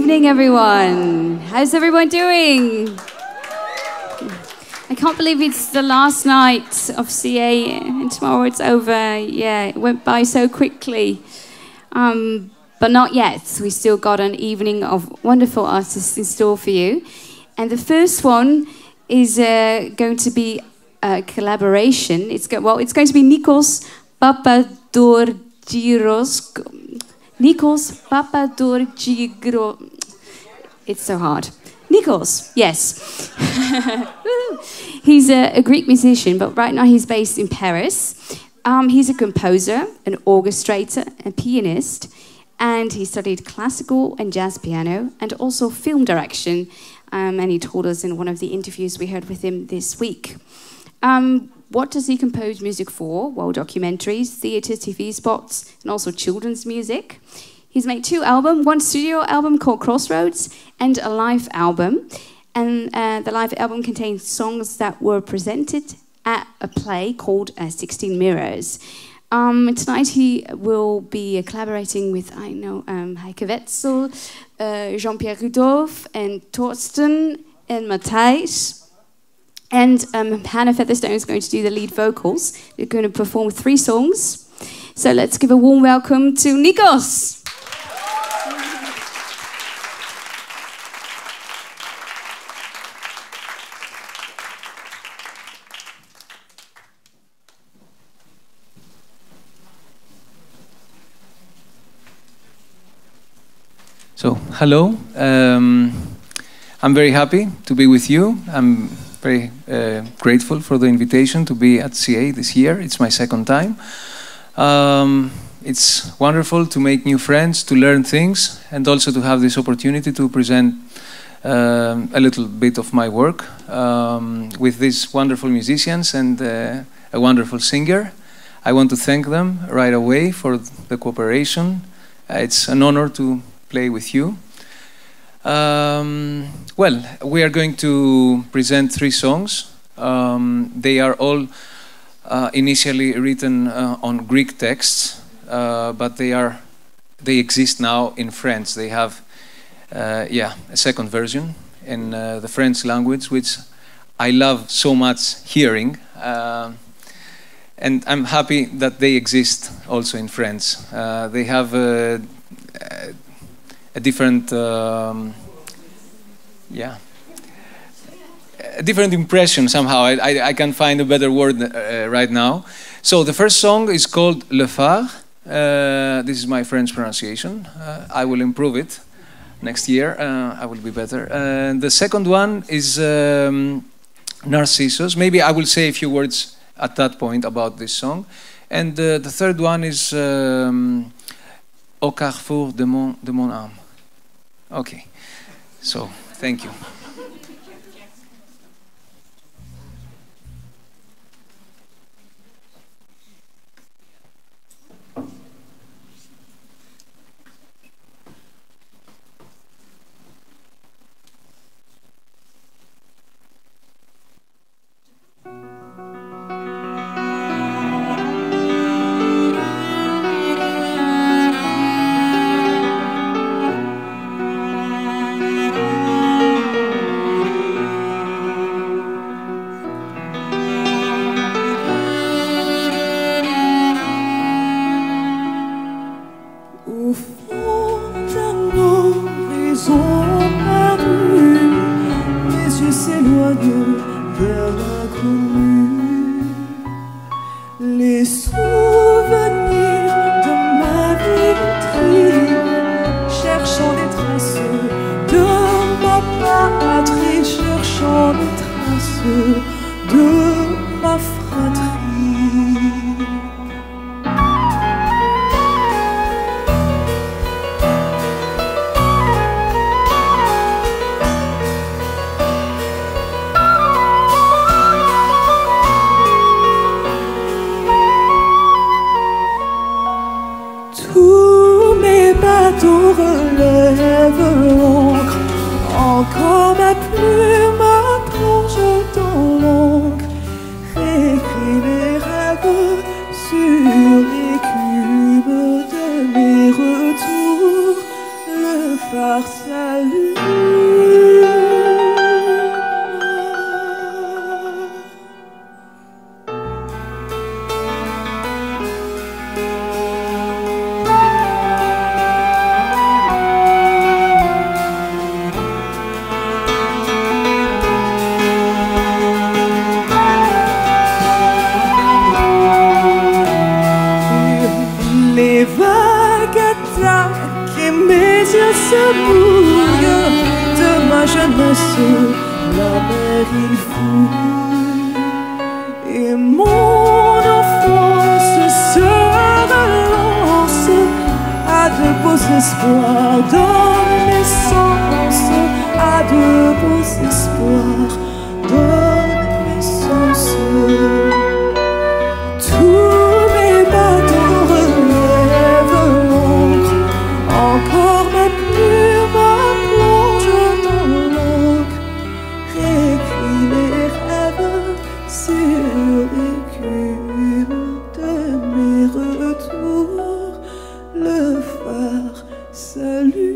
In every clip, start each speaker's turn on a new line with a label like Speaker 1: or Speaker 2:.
Speaker 1: evening, everyone. How's everyone doing? I can't believe it's the last night of CA and tomorrow it's over. Yeah, it went by so quickly. But not yet. We still got an evening of wonderful artists in store for you. And the first one is going to be a collaboration. It's going to be Nikos Papadogiorgos. Nikos Papadogiorgos. It's so hard. Nikos, yes. He's a Greek musician, but right now he's based in Paris. He's a composer, an orchestrator, a pianist, and he studied classical and jazz piano and also film direction. And he told us in one of the interviews we heard with him this week. What does he compose music for? Well, documentaries, theatre, TV spots, and also children's music. He's made 2 albums, one studio album called Crossroads and a live album. And the live album contains songs that were presented at a play called 16 Mirrors. Tonight he will be collaborating with, Heike Wetzel, Jean-Pierre Rudolph, and Torsten, and Matthijs. And Hannah Featherstone is going to do the lead vocals. They're going to perform 3 songs. So let's give a warm welcome to Nikos.
Speaker 2: So, hello. I'm very happy to be with you. I'm very grateful for the invitation to be at CA this year. It's my 2nd time. It's wonderful to make new friends, to learn things, and also to have this opportunity to present a little bit of my work with these wonderful musicians and a wonderful singer. I want to thank them right away for the cooperation. It's an honor to play with you. Well, we are going to present 3 songs. They are all initially written on Greek texts, but they exist now in French. They have, a 2nd version in the French language, which I love so much hearing. And I'm happy that they exist also in French. They have a different, a different impression somehow. I can't find a better word right now. So the first song is called Le Phare. This is my French pronunciation. I will improve it next year. I will be better. The second one is Narcissus. Maybe I will say a few words at that point about this song. And the third one is Au carrefour de mon âme. Okay, so thank you.
Speaker 3: Encore ma plume plonge dans salut. Les vagues attaquent et mes yeux se mouillent de ma jeunesse, la mer il fouille et mon enfance se relance à de beaux espoirs dans mes sens, à de beaux espoirs dans mes sens. Tous mes bateaux relèvent l'encre, encore ma plume plonge dans l'encre, réécrit les rêves sur l'écume de mes retours, le phare salue.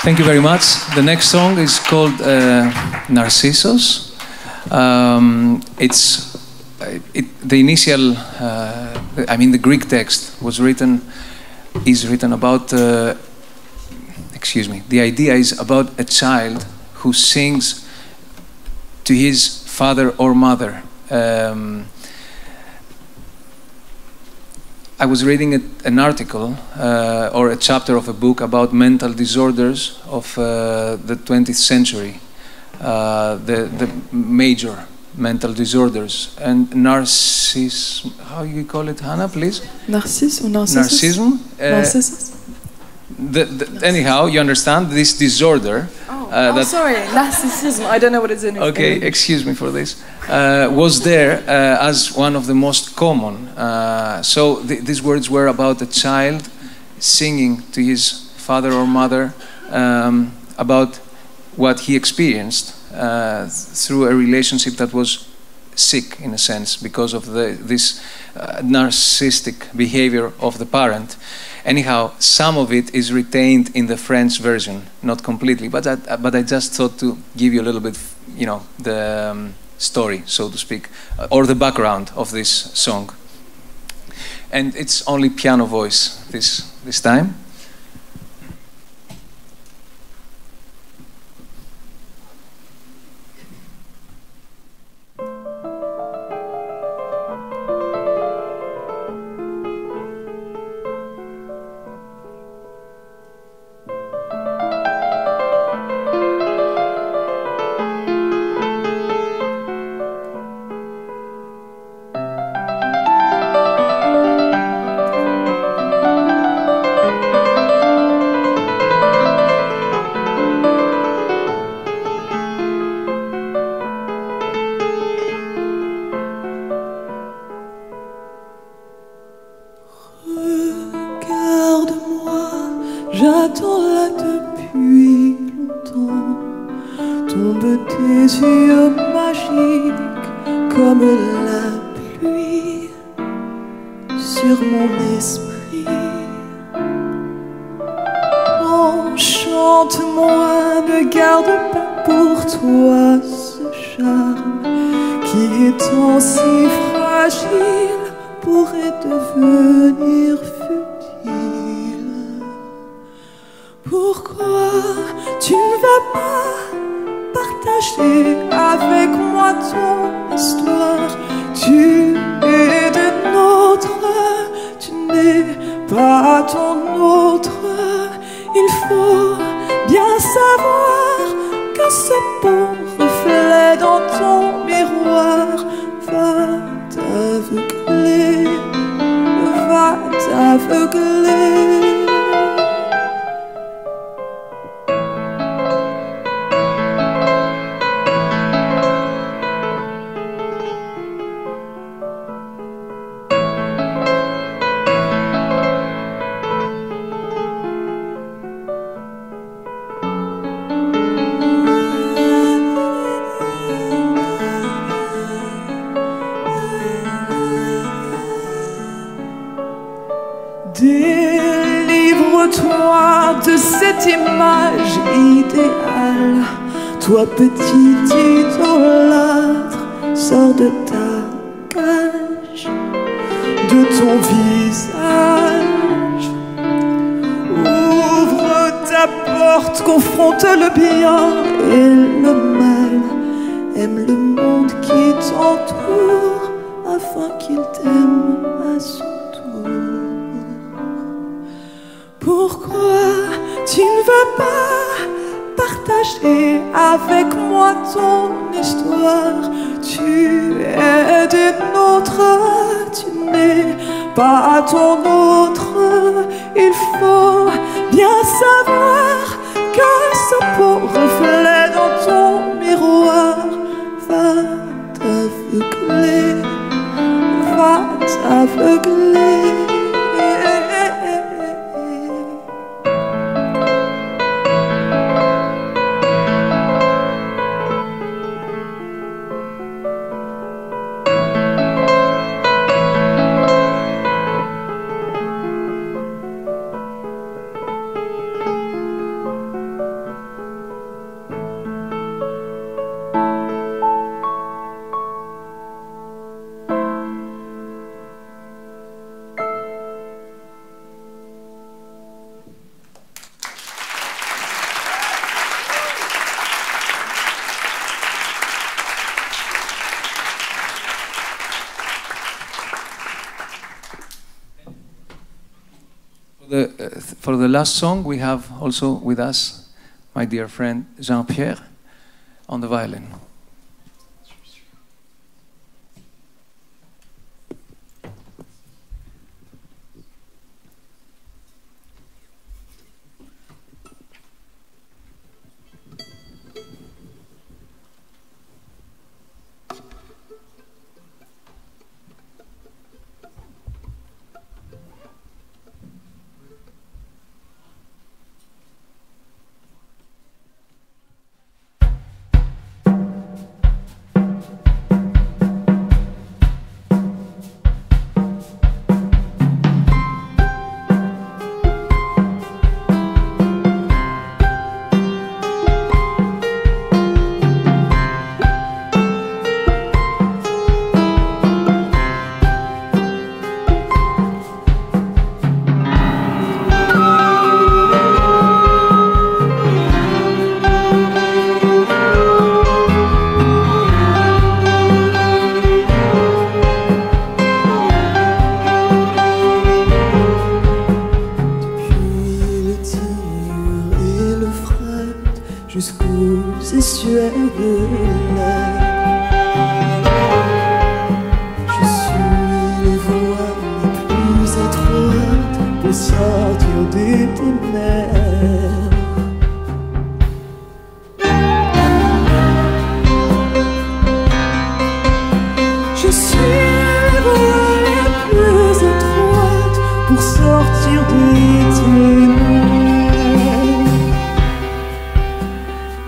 Speaker 2: Thank you very much. The next song is called Narcissus. The initial, the Greek text is written about, the idea is about a child who sings to his father or mother. I was reading an article or a chapter of a book about mental disorders of the 20th century, the major mental disorders. And narcissism, how you call it, Hannah, please?
Speaker 3: Narcissism.
Speaker 2: Narcissism. Anyhow, you understand this disorder.
Speaker 3: Sorry, narcissism. I don't know what it's in.
Speaker 2: Okay, excuse me for this. Was there as one of the most common. So these words were about a child singing to his father or mother about what he experienced through a relationship that was sick, in a sense, because of this narcissistic behavior of the parent. Anyhow, some of it is retained in the French version, not completely, but I just thought to give you a little bit, the story, so to speak, or the background of this song. And it's only piano voice this time.
Speaker 3: mesure magique comme la pluie sur mon esprit. Enchante-moi, ne garde pas pour toi ce charme qui étant si fragile pourrait devenir futile. Pourquoi tu ne vas pas partager avec moi ton histoire? Tu es de notre, tu n'es pas ton autre. Il faut bien savoir que ce beau reflet dans ton miroir va t'aveugler, va t'aveugler. Délivre-toi de cette image idéale. Toi petit idolâtre, sors de ta cage, de ton visage. Ouvre ta porte, confronte le bien et le mal. Aime le monde qui t'entoure afin qu'il t'aime à son tour. Pourquoi tu ne veux pas partager avec moi ton histoire? Tu es d'une autre, tu n'es pas ton autre. Il faut bien savoir que ce beau reflet dans ton miroir va t'aveugler, va t'aveugler.
Speaker 2: For the last song, we have also with us my dear friend Jean-Pierre on the violin.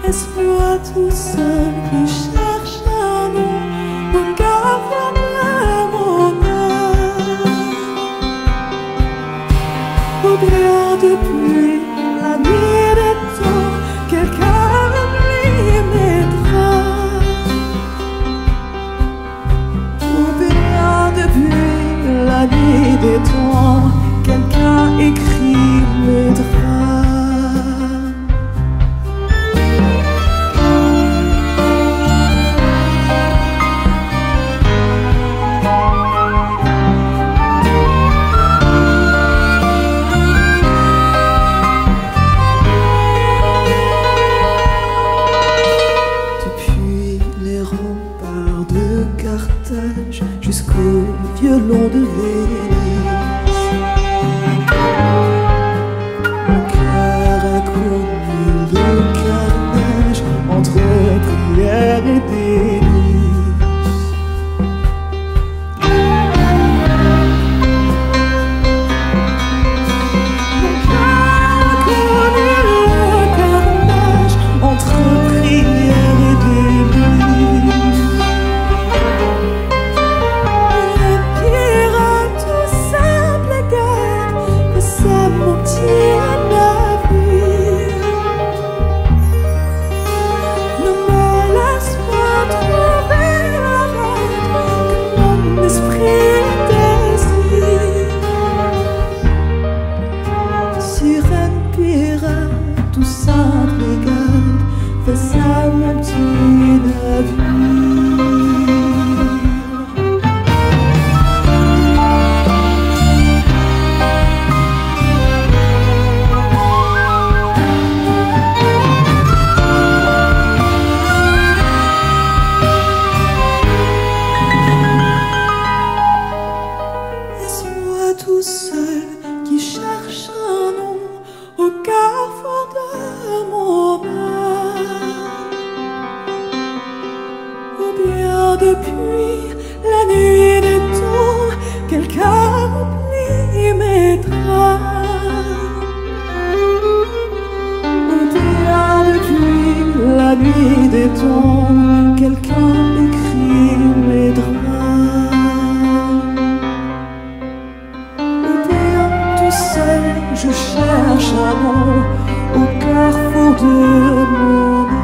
Speaker 3: Est-ce moi tout seul que la nuit des temps, quelqu'un écrit mes drames. Depuis les remparts de Carthage jusqu'au violon de Venise, mon cœur a connu le carnage entre prière et délice. Mon cœur a connu le carnage entre prière et délice. Le pirate au simple égard que ça m'obtient un navire. Ne me laisse pas trouver la rade que mon esprit désire. Sirène, pirate ou simple égard, fais ça mon petit navire. Est-ce moi tout seul qui cherche un nom au carrefour de mon âme? Ou bien depuis la nuit des temps, quelqu'un oublie mes drames? Ou bien depuis la nuit des temps, quelqu'un écrit mes drames? Ou bien tout seul, je cherche un nom au carrefour de mon âme.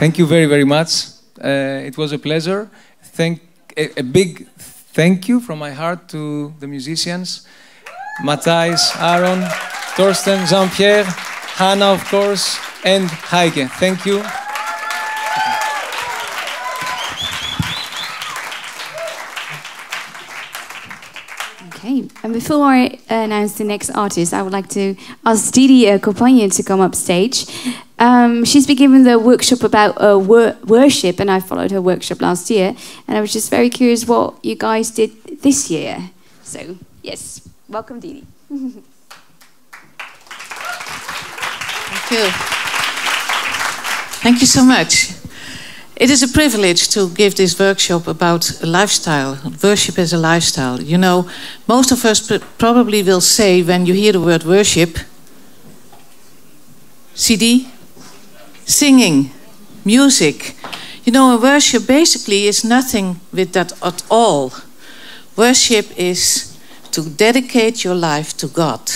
Speaker 2: Thank you very, very much. It was a pleasure. A big thank you from my heart to the musicians, Matthijs, Aaron, Torsten, Jean-Pierre, Hannah, of course, and Heike. Thank you.
Speaker 1: Okay, and before I announce the next artist, I would like to ask Didi Kopanje to come up stage. She's been given the workshop about worship, and I followed her workshop last year, and I was just very curious what you guys did this year. So, yes, welcome Didi.
Speaker 4: Thank you. Thank you so much. It is a privilege to give this workshop about a lifestyle, worship as a lifestyle. You know, most of us probably will say when you hear the word worship, CD, singing, music. You know, worship basically is nothing with that at all. Worship is to dedicate your life to God.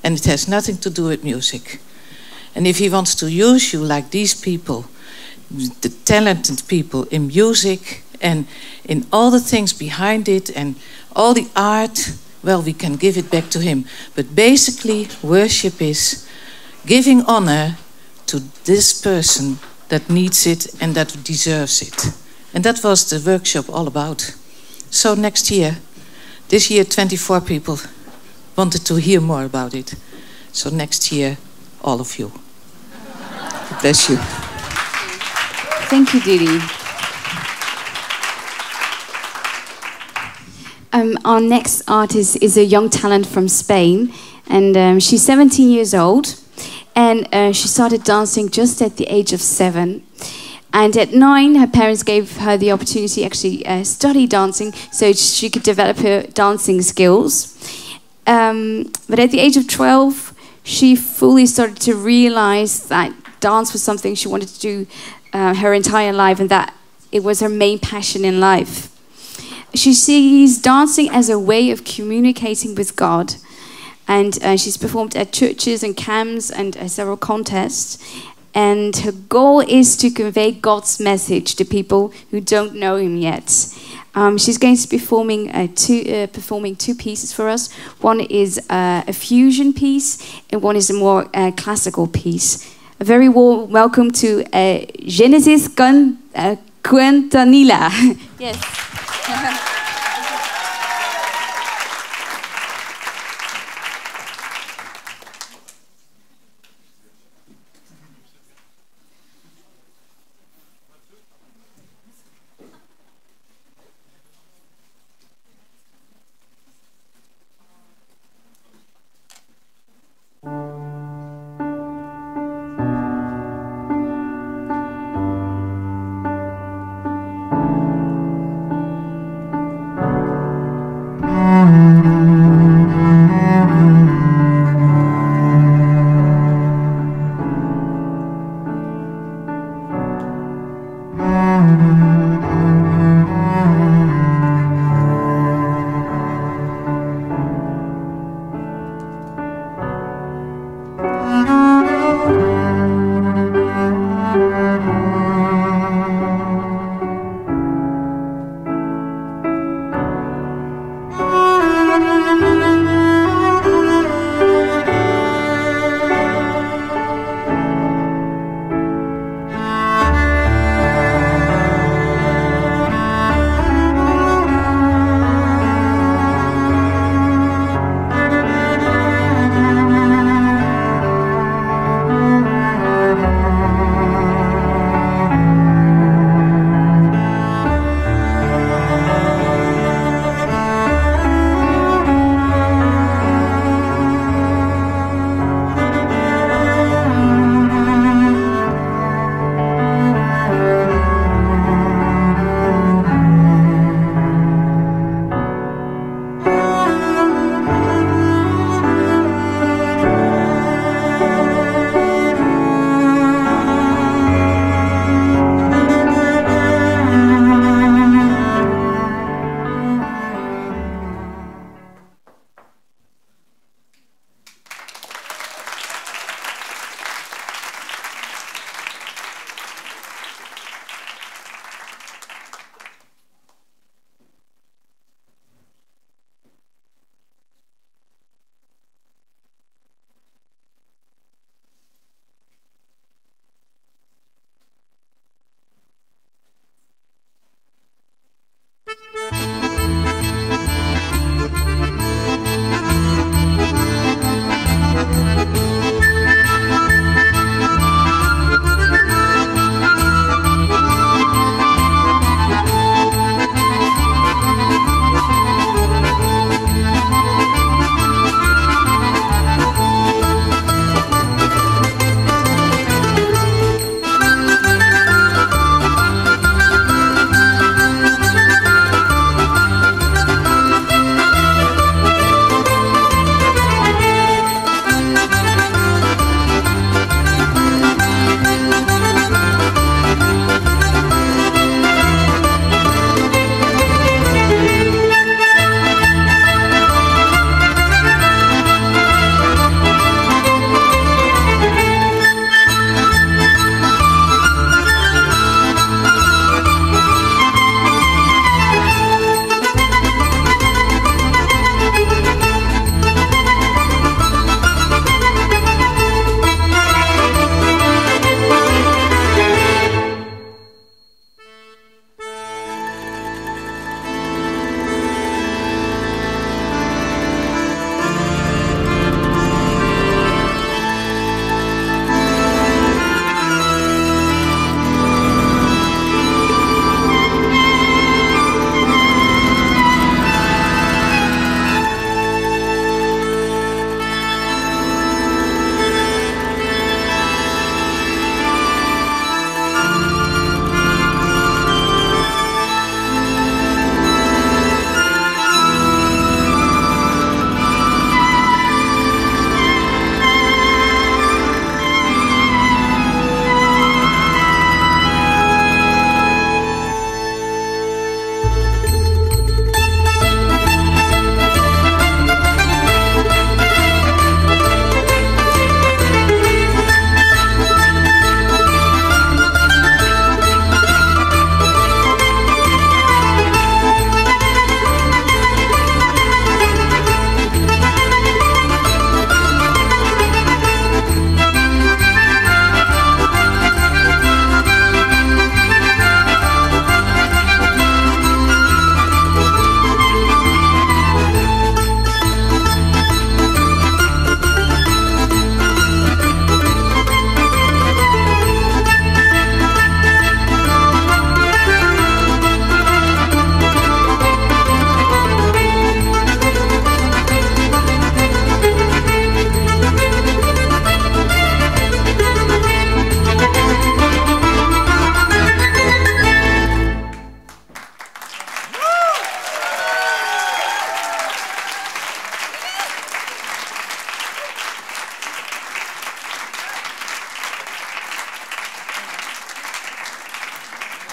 Speaker 4: And it has nothing to do with music. And if he wants to use you like these people, the talented people in music and in all the things behind it and all the art, well, we can give it back to him. But basically, worship is giving honor to this person that needs it and that deserves it. And that was the workshop all about. So next year, this year 24 people wanted to hear more about it. So next year, all of you. God bless you.
Speaker 1: Thank you, Didi. Our next artist is a young talent from Spain, and she's 17 years old, and she started dancing just at the age of 7. And at 9, her parents gave her the opportunity to actually study dancing so she could develop her dancing skills. But at the age of 12, she fully started to realize that dance was something she wanted to do her entire life, and that it was her main passion in life. She sees dancing as a way of communicating with God, and she's performed at churches and camps and several contests. And her goal is to convey God's message to people who don't know him yet. She's going to be performing two pieces for us. One is a fusion piece, and one is a more classical piece. A very warm welcome to Genesis Quitanilla. Yes.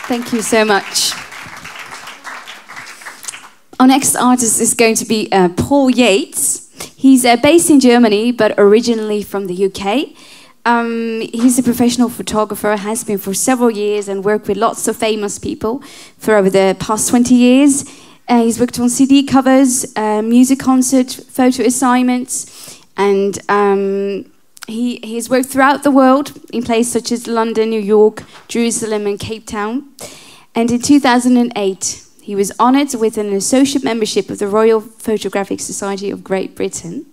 Speaker 1: Thank you so much. Our next artist is going to be Paul Yates. He's based in Germany, but originally from the UK. He's a professional photographer, has been for several years, and worked with lots of famous people for over the past 20 years. He's worked on CD covers, music concert, photo assignments, and he's worked throughout the world in places such as London, New York, Jerusalem, and Cape Town. And in 2008, he was honoured with an associate membership of the Royal Photographic Society of Great Britain.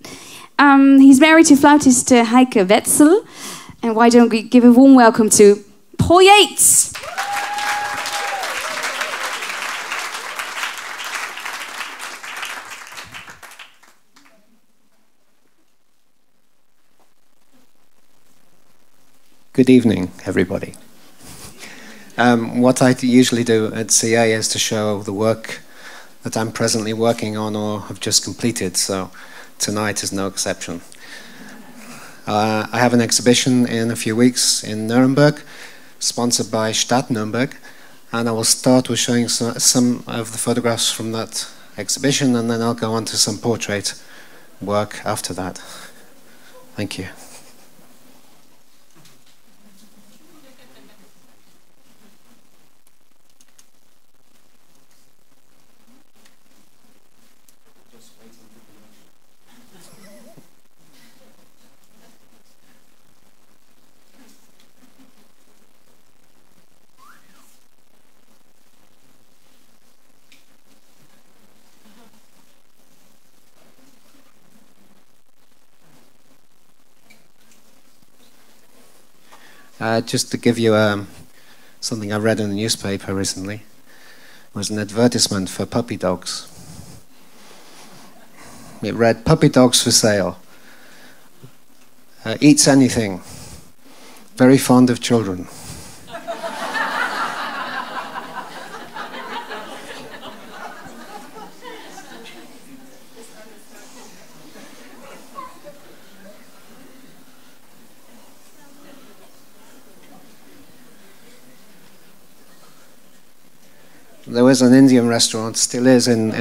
Speaker 1: He's married to flautist Heike Wetzel. And why don't we give a warm welcome to Paul Yates?
Speaker 5: Good evening, everybody. What I usually do at CA is to show the work that I'm presently working on or have just completed, so tonight is no exception. I have an exhibition in a few weeks in Nuremberg, sponsored by Stadt Nuremberg, and I will start with showing some of the photographs from that exhibition, and then I'll go on to some portrait work after that. Thank you. Just to give you something I read in the newspaper recently, it was an advertisement for puppy dogs. It read, "Puppy dogs for sale. Eats anything. Very fond of children." There was an Indian restaurant, still is, in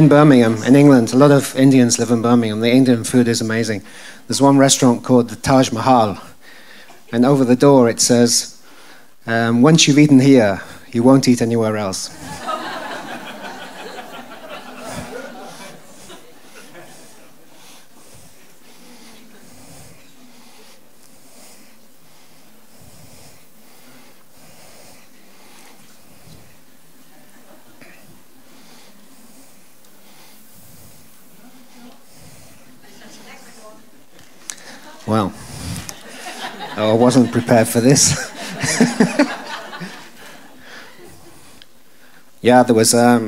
Speaker 5: Birmingham, in England. A lot of Indians live in Birmingham. The Indian food is amazing. There's one restaurant called the Taj Mahal, and over the door it says, "Once you've eaten here, you won't eat anywhere else." Well, I wasn't prepared for this. Yeah, there was there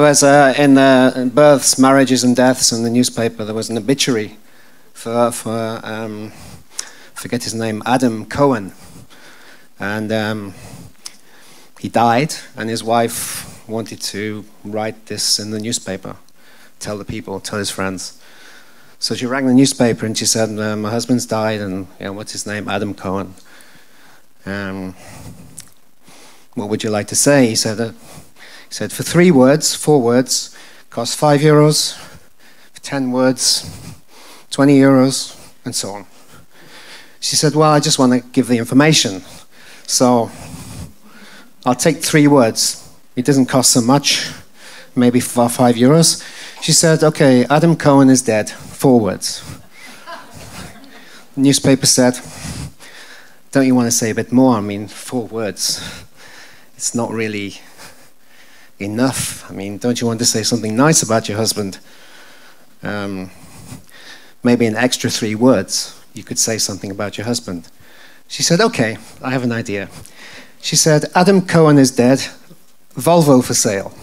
Speaker 5: was in births, marriages, and deaths in the newspaper. There was an obituary for forget his name, Adam Cohen, and he died, and his wife wanted to write this in the newspaper, tell the people, tell his friends. So she rang the newspaper and she said, "My husband's died, and what's his name? Adam Cohen. What would you like to say?" He said, "For 3 words, 4 words, costs €5. For 10 words, €20, and so on." She said, "Well, I just want to give the information, so I'll take 3 words. It doesn't cost so much, maybe for €5. She said, "Okay, Adam Cohen is dead. 4 words. The newspaper said, "Don't you want to say a bit more? I mean, 4 words. It's not really enough. I mean, don't you want to say something nice about your husband? Maybe an extra 3 words. You could say something about your husband." She said, "Okay, I have an idea." She said, "Adam Cohen is dead. Volvo for sale."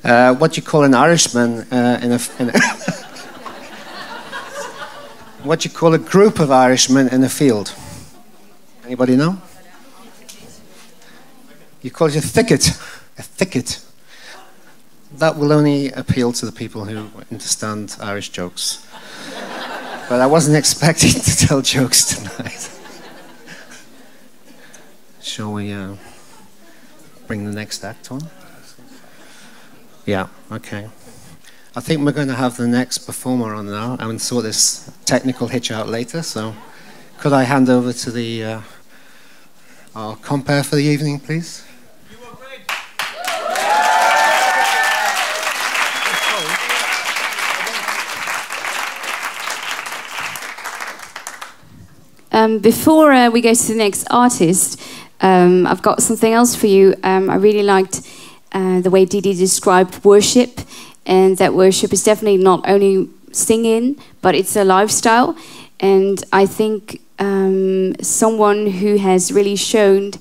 Speaker 5: What do you call an Irishman what do you call a group of Irishmen in a field? Anybody know? You call it a thicket. A thicket. That will only appeal to the people who understand Irish jokes. But I wasn't expecting to tell jokes tonight. Shall we bring the next act on? Yeah, okay. I think we're going to have the next performer on now. I'm going to sort this technical hitch out later, so could I hand over to the our compere for the evening, please?
Speaker 6: You were great.
Speaker 1: Before we go to the next artist, I've got something else for you. I really liked the way Didi described worship, and that worship is definitely not only singing, but it's a lifestyle. And I think someone who has really shown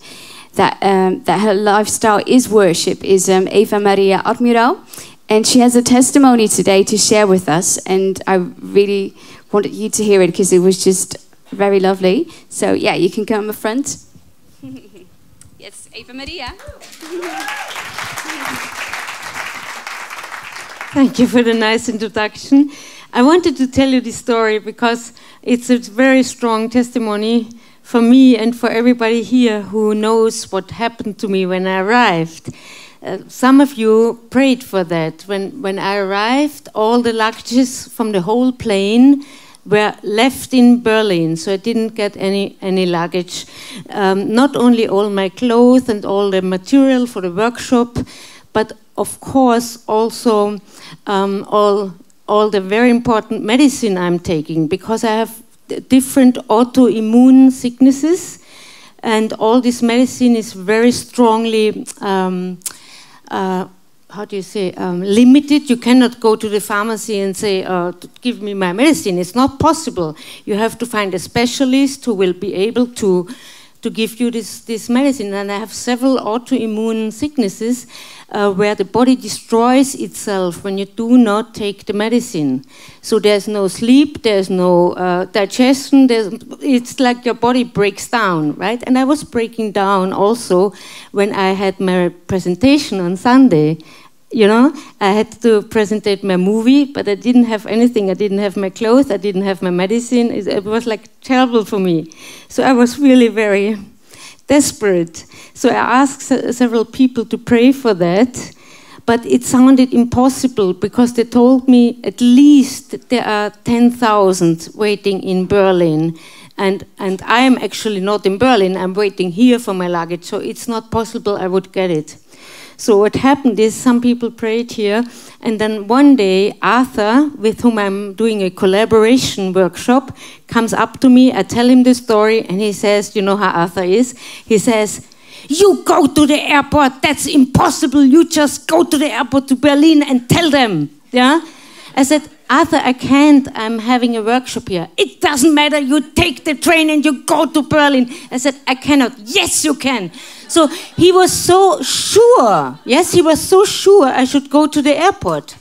Speaker 1: that that her lifestyle is worship is Eva Maria Admiral, and she has a testimony today to share with us. And I really wanted you to hear it because it was just very lovely. So yeah, you can come up front. Yes, Eva Maria.
Speaker 7: Thank you for the nice introduction. I wanted to tell you this story because it's a very strong testimony for me and for everybody here who knows what happened to me when I arrived. Some of you prayed for that. When I arrived, all the luggages from the whole plane were left in Berlin, so I didn't get any luggage. Not only all my clothes and all the material for the workshop, but of course also all the very important medicine I'm taking, because I have different autoimmune sicknesses, and all this medicine is very strongly limited. You cannot go to the pharmacy and say, give me my medicine. It's not possible. You have to find a specialist who will be able to give you this medicine. And I have several autoimmune sicknesses where the body destroys itself when you do not take the medicine. So there's no sleep, there's no digestion, it's like your body breaks down, right? And I was breaking down also when I had my presentation on Sunday. You know, I had to present my movie, but I didn't have anything. I didn't have my clothes, I didn't have my medicine. It was like terrible for me. So I was really very desperate. So I asked several people to pray for that, but it sounded impossible because they told me at least there are 10,000 waiting in Berlin. And I am actually not in Berlin, I'm waiting here for my luggage, so it's not possible I would get it. So what happened is some people prayed here, and then one day Arthur, with whom I'm doing a collaboration workshop, comes up to me. I tell him the story, and he says, you know how Arthur is? He says, you go to the airport, that's impossible, you just go to the airport to Berlin and tell them. Yeah? I said, Arthur, I can't, I'm having a workshop here. It doesn't matter, you take the train and you go to Berlin. I said, I cannot. Yes, you can. So he was so sure, yes, he was so sure I should go to the airport.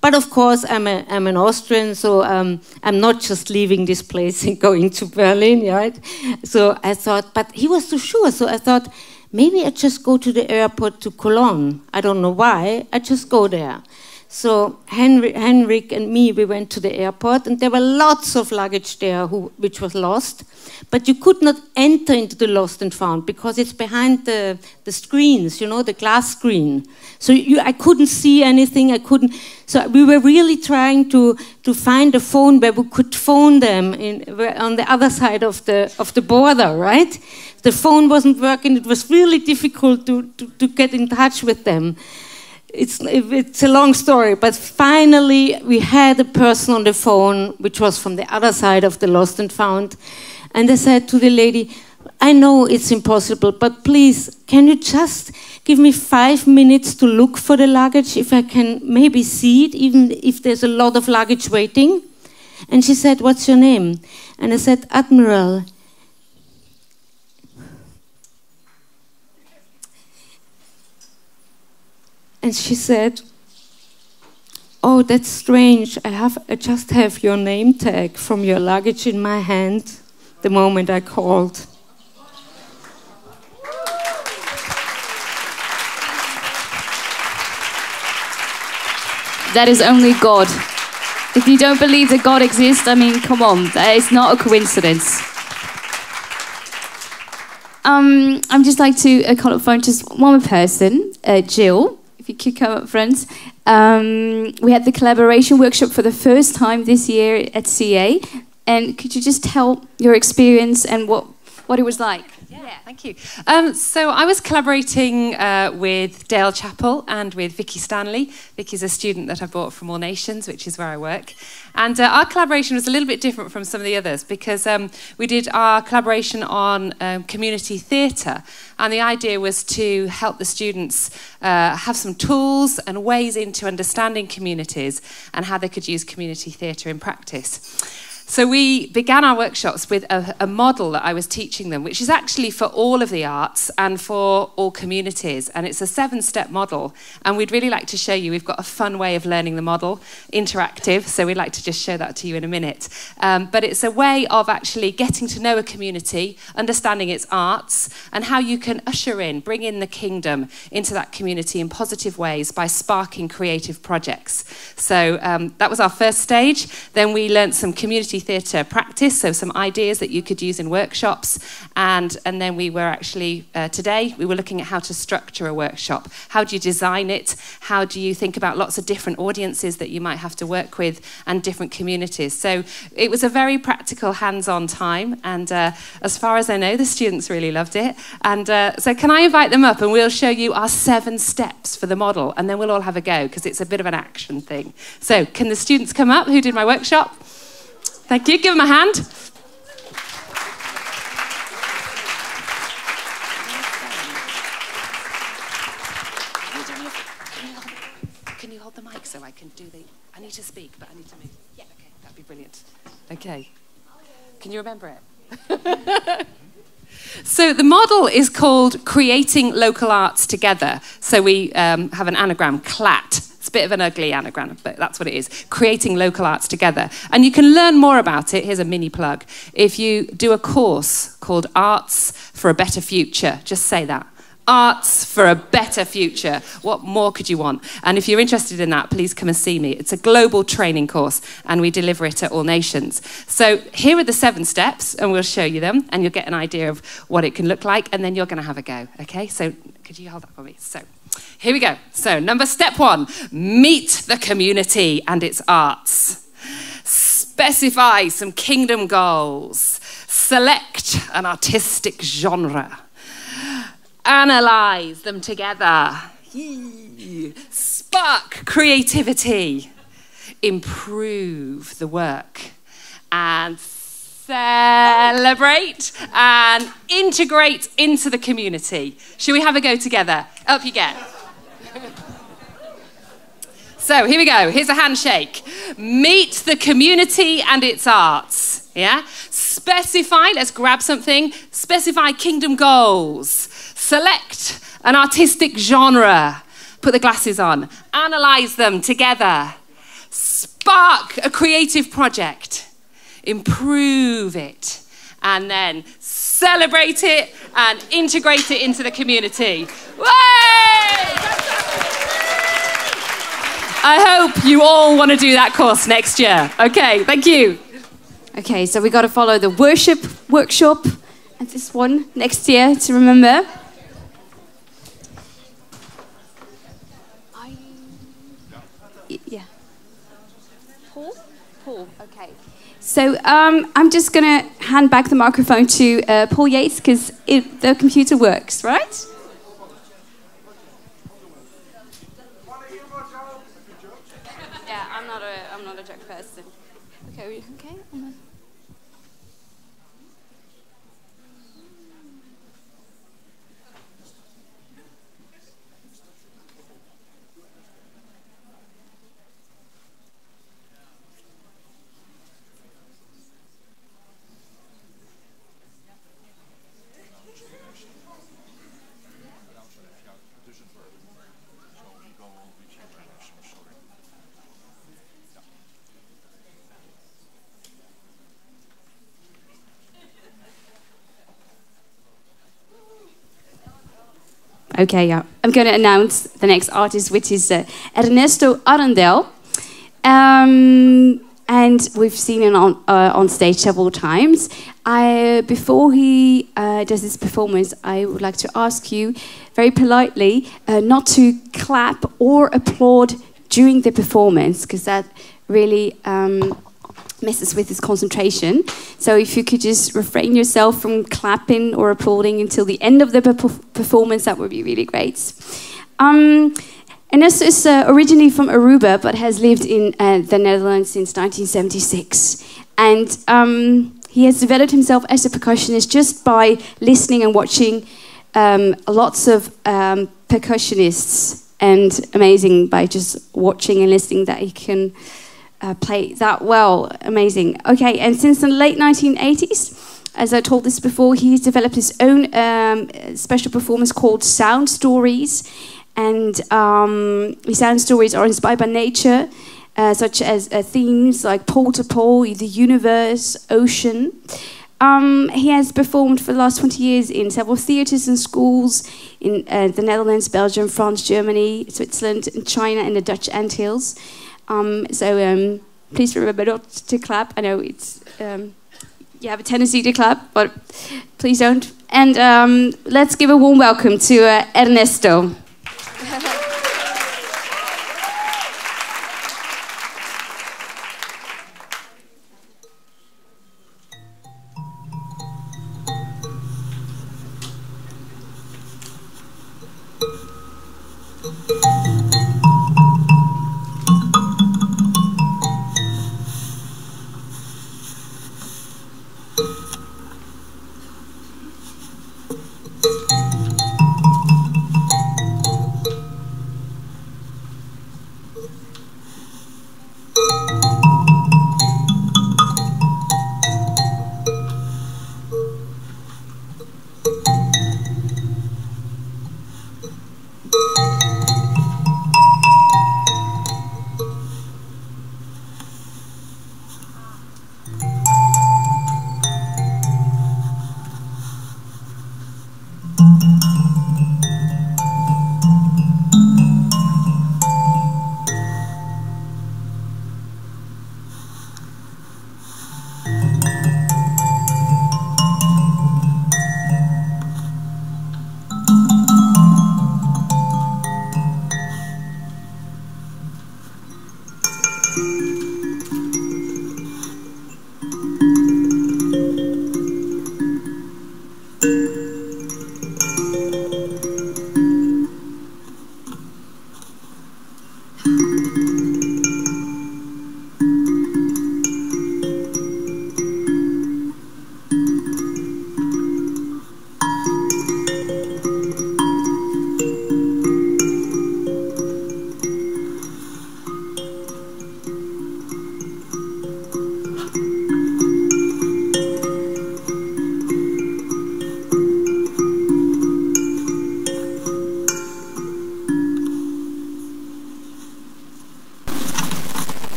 Speaker 7: But of course, I'm an Austrian, so I'm not just leaving this place and going to Berlin, right? So I thought, but he was so sure, so I thought, maybe I just go to the airport to Cologne. I don't know why, I just go there. So Hendrik and me, we went to the airport, and there were lots of luggage there which was lost, but you could not enter into the lost and found because it's behind the screens, you know, the glass screen. So I couldn't see anything. So we were really trying to find a phone where we could phone them on the other side of the border, right? The phone wasn't working. It was really difficult to get in touch with them. It's a long story, but finally we had a person on the phone which was from the other side of the lost and found, and I said to the lady, I know it's impossible, but please, can you just give me 5 minutes to look for the luggage, if I can maybe see it, even if there's a lot of luggage waiting? And she said, what's your name? And I said, Admiral. And she said, "Oh, that's strange. I just have your name tag from your luggage in my hand the moment I called."
Speaker 1: That is only God. If you don't believe that God exists, I mean, come on, that is not a coincidence. I'd just like to call up phone just one more person, Jill, if you could come up front. We had the collaboration workshop for the first time this year at CA, and could you just tell your experience and what it was like?
Speaker 6: Yeah, thank you. So I was collaborating with Dale Chappell and with Vicky Stanley. Vicky's a student that I brought from All Nations, which is where I work. And our collaboration was a little bit different from some of the others because we did our collaboration on community theatre. And the idea was to help the students have some tools and ways into understanding communities and how they could use community theatre in practice. So we began our workshops with a model that I was teaching them, which is actually for all of the arts and for all communities. And it's a 7-step model. And we'd really like to show you, we've got a fun way of learning the model, interactive. So we'd like to just show that to you in a minute. But it's a way of actually getting to know a community, understanding its arts, and how you can usher in, bring in the kingdom into that community in positive ways by sparking creative projects. So that was our first stage. Then we learned some community theatre practice, so some ideas that you could use in workshops, and then we were actually today we were looking at how to structure a workshop. How do you design it? How do you think about lots of different audiences that you might have to work with and different communities? So it was a very practical, hands-on time, and as far as I know, the students really loved it. And so can I invite them up and we'll show you our 7 steps for the model, and then we'll all have a go because it's a bit of an action thing. So can the students come up who did my workshop? Thank you. Give them a hand. Can you hold the mic so I can do the... I need to speak, but I need to move. Yeah, okay. That'd be brilliant. Okay. Can you remember it? So the model is called Creating Local Arts Together. So we have an anagram, CLAT. It's a bit of an ugly anagram, but that's what it is. Creating Local Arts Together. And you can learn more about it. Here's a mini plug. If you do a course called Arts for a Better Future, just say that. Arts for a Better Future. What more could you want? And if you're interested in that, please come and see me. It's a global training course, and we deliver it at All Nations. So here are the 7 steps, and we'll show you them, and you'll get an idea of what it can look like, and then you're going to have a go, okay? So could you hold that for me? So here we go. So step 1, meet the community and its arts. Specify some kingdom goals. Select an artistic genre. Analyze them together. Spark creativity. Improve the work. And celebrate and integrate into the community. Should we have a go together? Up you get. So here we go. Here's a handshake. Meet the community and its arts. Yeah? Specify, let's grab something. Specify kingdom goals. Select an artistic genre. Put the glasses on. Analyze them together. Spark a creative project. Improve it. And then celebrate it and integrate it into the community. I hope you all want to do that course next year. Okay, thank you.
Speaker 1: Okay, so we got to follow the worship workshop and this one next year to remember. Yeah. Paul. Okay. So I'm just going to hand back the microphone to Paul Yates because the computer works, right? Yeah, I'm not a joke person. Okay. Okay, yeah. I'm going to announce the next artist, which is Ernesto Arrendell. And we've seen him on stage several times. Before he does his performance, I would like to ask you very politely not to clap or applaud during the performance, because that really messes with his concentration. So if you could just refrain yourself from clapping or applauding until the end of the performance, that would be really great. Ernesto is originally from Aruba, but has lived in the Netherlands since 1976. And he has developed himself as a percussionist just by listening and watching lots of percussionists, and amazing by just watching and listening that he can play that well. Amazing. Okay, and since the late 1980s, as I told this before, he's developed his own special performance called Sound Stories. And his sound stories are inspired by nature, such as themes like pole to pole, the universe, ocean. He has performed for the last 20 years in several theatres and schools in the Netherlands, Belgium, France, Germany, Switzerland, and China, and the Dutch Antilles. So please remember not to clap. I know it's you have a tendency to clap, but please don't. And let's give a warm welcome to Ernesto.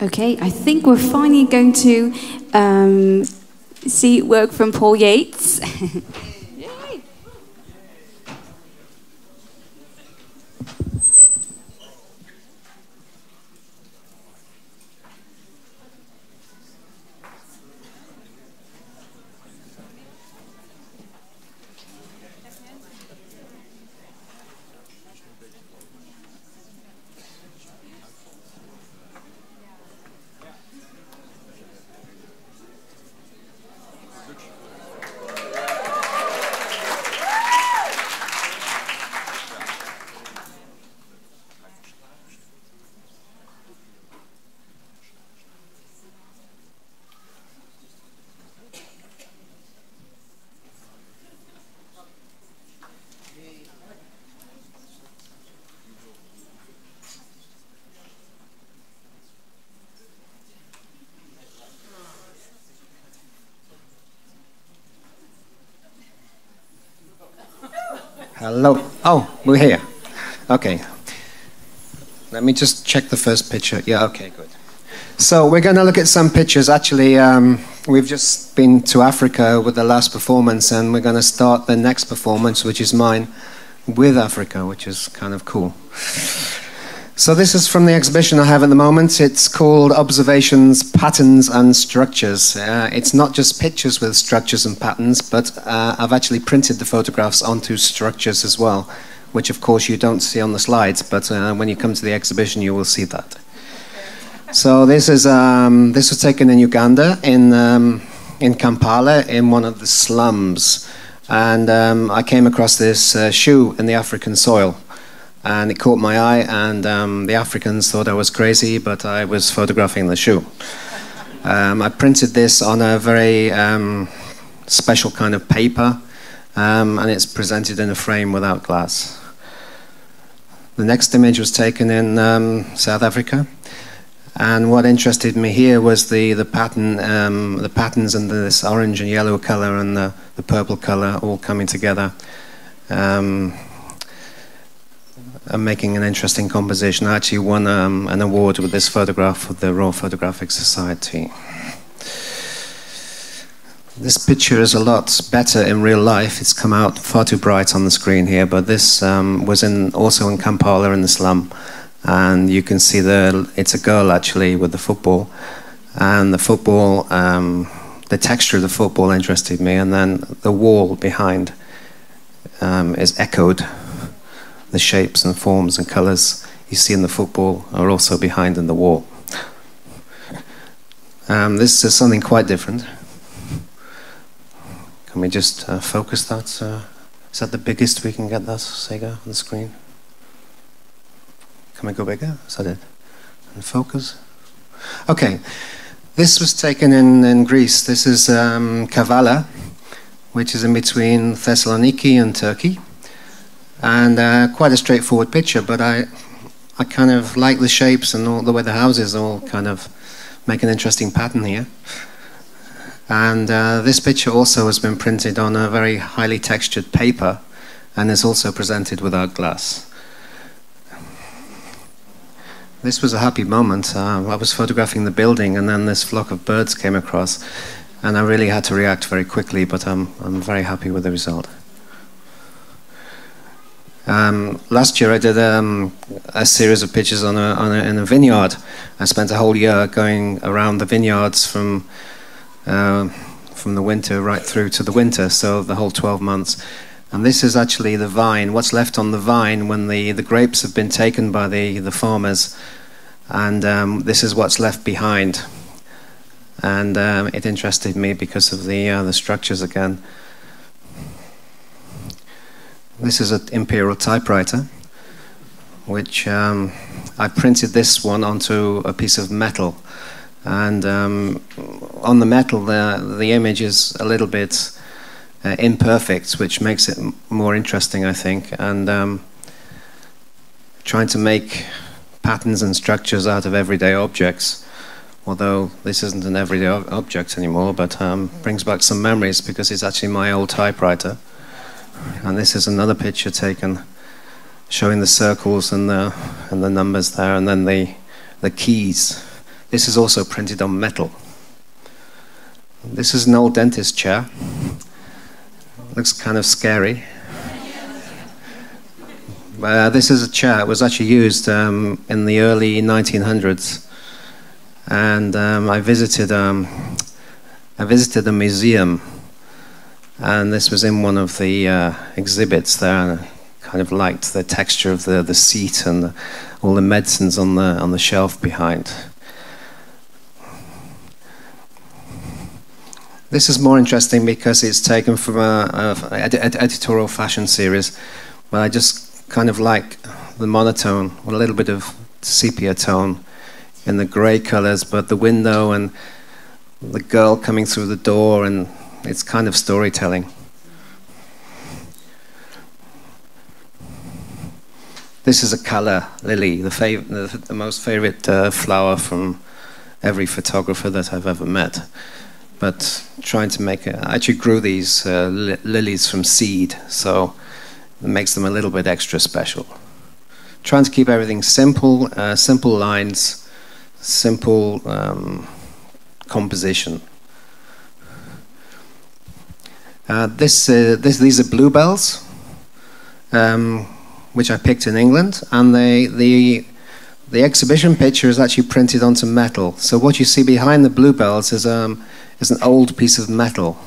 Speaker 1: Okay, I think we're finally going to see work from Paul Yates.
Speaker 5: Hello. Oh, we're here. Okay. Let me just check the first picture. Yeah, okay, good. So we're going to look at some pictures. Actually, we've just been to Africa with the last performance, and we're going to start the next performance, which is mine, with Africa, which is kind of cool. So this is from the exhibition I have at the moment. It's called Observations, Patterns and Structures. It's not just pictures with structures and patterns, but I've actually printed the photographs onto structures as well, which of course you don't see on the slides, but when you come to the exhibition you will see that. So this was taken in Uganda, in Kampala, in one of the slums. And I came across this shoe in the African soil. And it caught my eye, and the Africans thought I was crazy, but I was photographing the shoe. I printed this on a very special kind of paper, and it's presented in a frame without glass. The next image was taken in South Africa, and what interested me here was the patterns in this orange and yellow color and the purple color all coming together. I'm making an interesting composition. I actually won an award with this photograph with the Royal Photographic Society. This picture is a lot better in real life. It's come out far too bright on the screen here, but this was also in Kampala in the slum. And you can see it's a girl actually with the football. And the football, the texture of the football interested me, and then the wall behind is echoed. The shapes and forms and colors you see in the football are also behind in the wall. This is something quite different. Can we just focus that? Is that the biggest we can get that, Zeger, on the screen? Can we go bigger? Is that it? And focus? Okay. This was taken in Greece. This is Kavala, which is in between Thessaloniki and Turkey. And quite a straightforward picture, but I kind of like the shapes and all the way the houses all kind of make an interesting pattern here. And this picture also has been printed on a very highly textured paper and is also presented without glass. This was a happy moment. I was photographing the building, and then this flock of birds came across, and I really had to react very quickly, but I'm very happy with the result. Last year I did a series of pictures in a vineyard. I spent a whole year going around the vineyards from the winter right through to the winter, so the whole 12 months. And this is actually the vine, what's left on the vine when the grapes have been taken by the farmers, and this is what's left behind. And it interested me because of the structures again. This is an imperial typewriter, which I printed this one onto a piece of metal, and on the metal the image is a little bit imperfect, which makes it more interesting, I think, and trying to make patterns and structures out of everyday objects, although this isn't an everyday object anymore, but brings back some memories because it's actually my old typewriter. And this is another picture taken showing the circles and the numbers there, and then the keys This is also printed on metal. This is an old dentist chair. Looks kind of scary. This is a chair. It was actually used in the early 1900s, and I visited a museum, and this was in one of the exhibits there. And I kind of liked the texture of the seat and all the medicines on the shelf behind. This is more interesting because it's taken from an editorial fashion series, where I just kind of like the monotone, with a little bit of sepia tone in the grey colours, but the window and the girl coming through the door, and it's kind of storytelling. This is a colour lily, the most favourite flower from every photographer that I've ever met. But trying to make it, I actually grew these lilies from seed, so it makes them a little bit extra special. Trying to keep everything simple, simple lines, simple composition. These are bluebells, which I picked in England, and the exhibition picture is actually printed onto metal. So what you see behind the bluebells is an old piece of metal,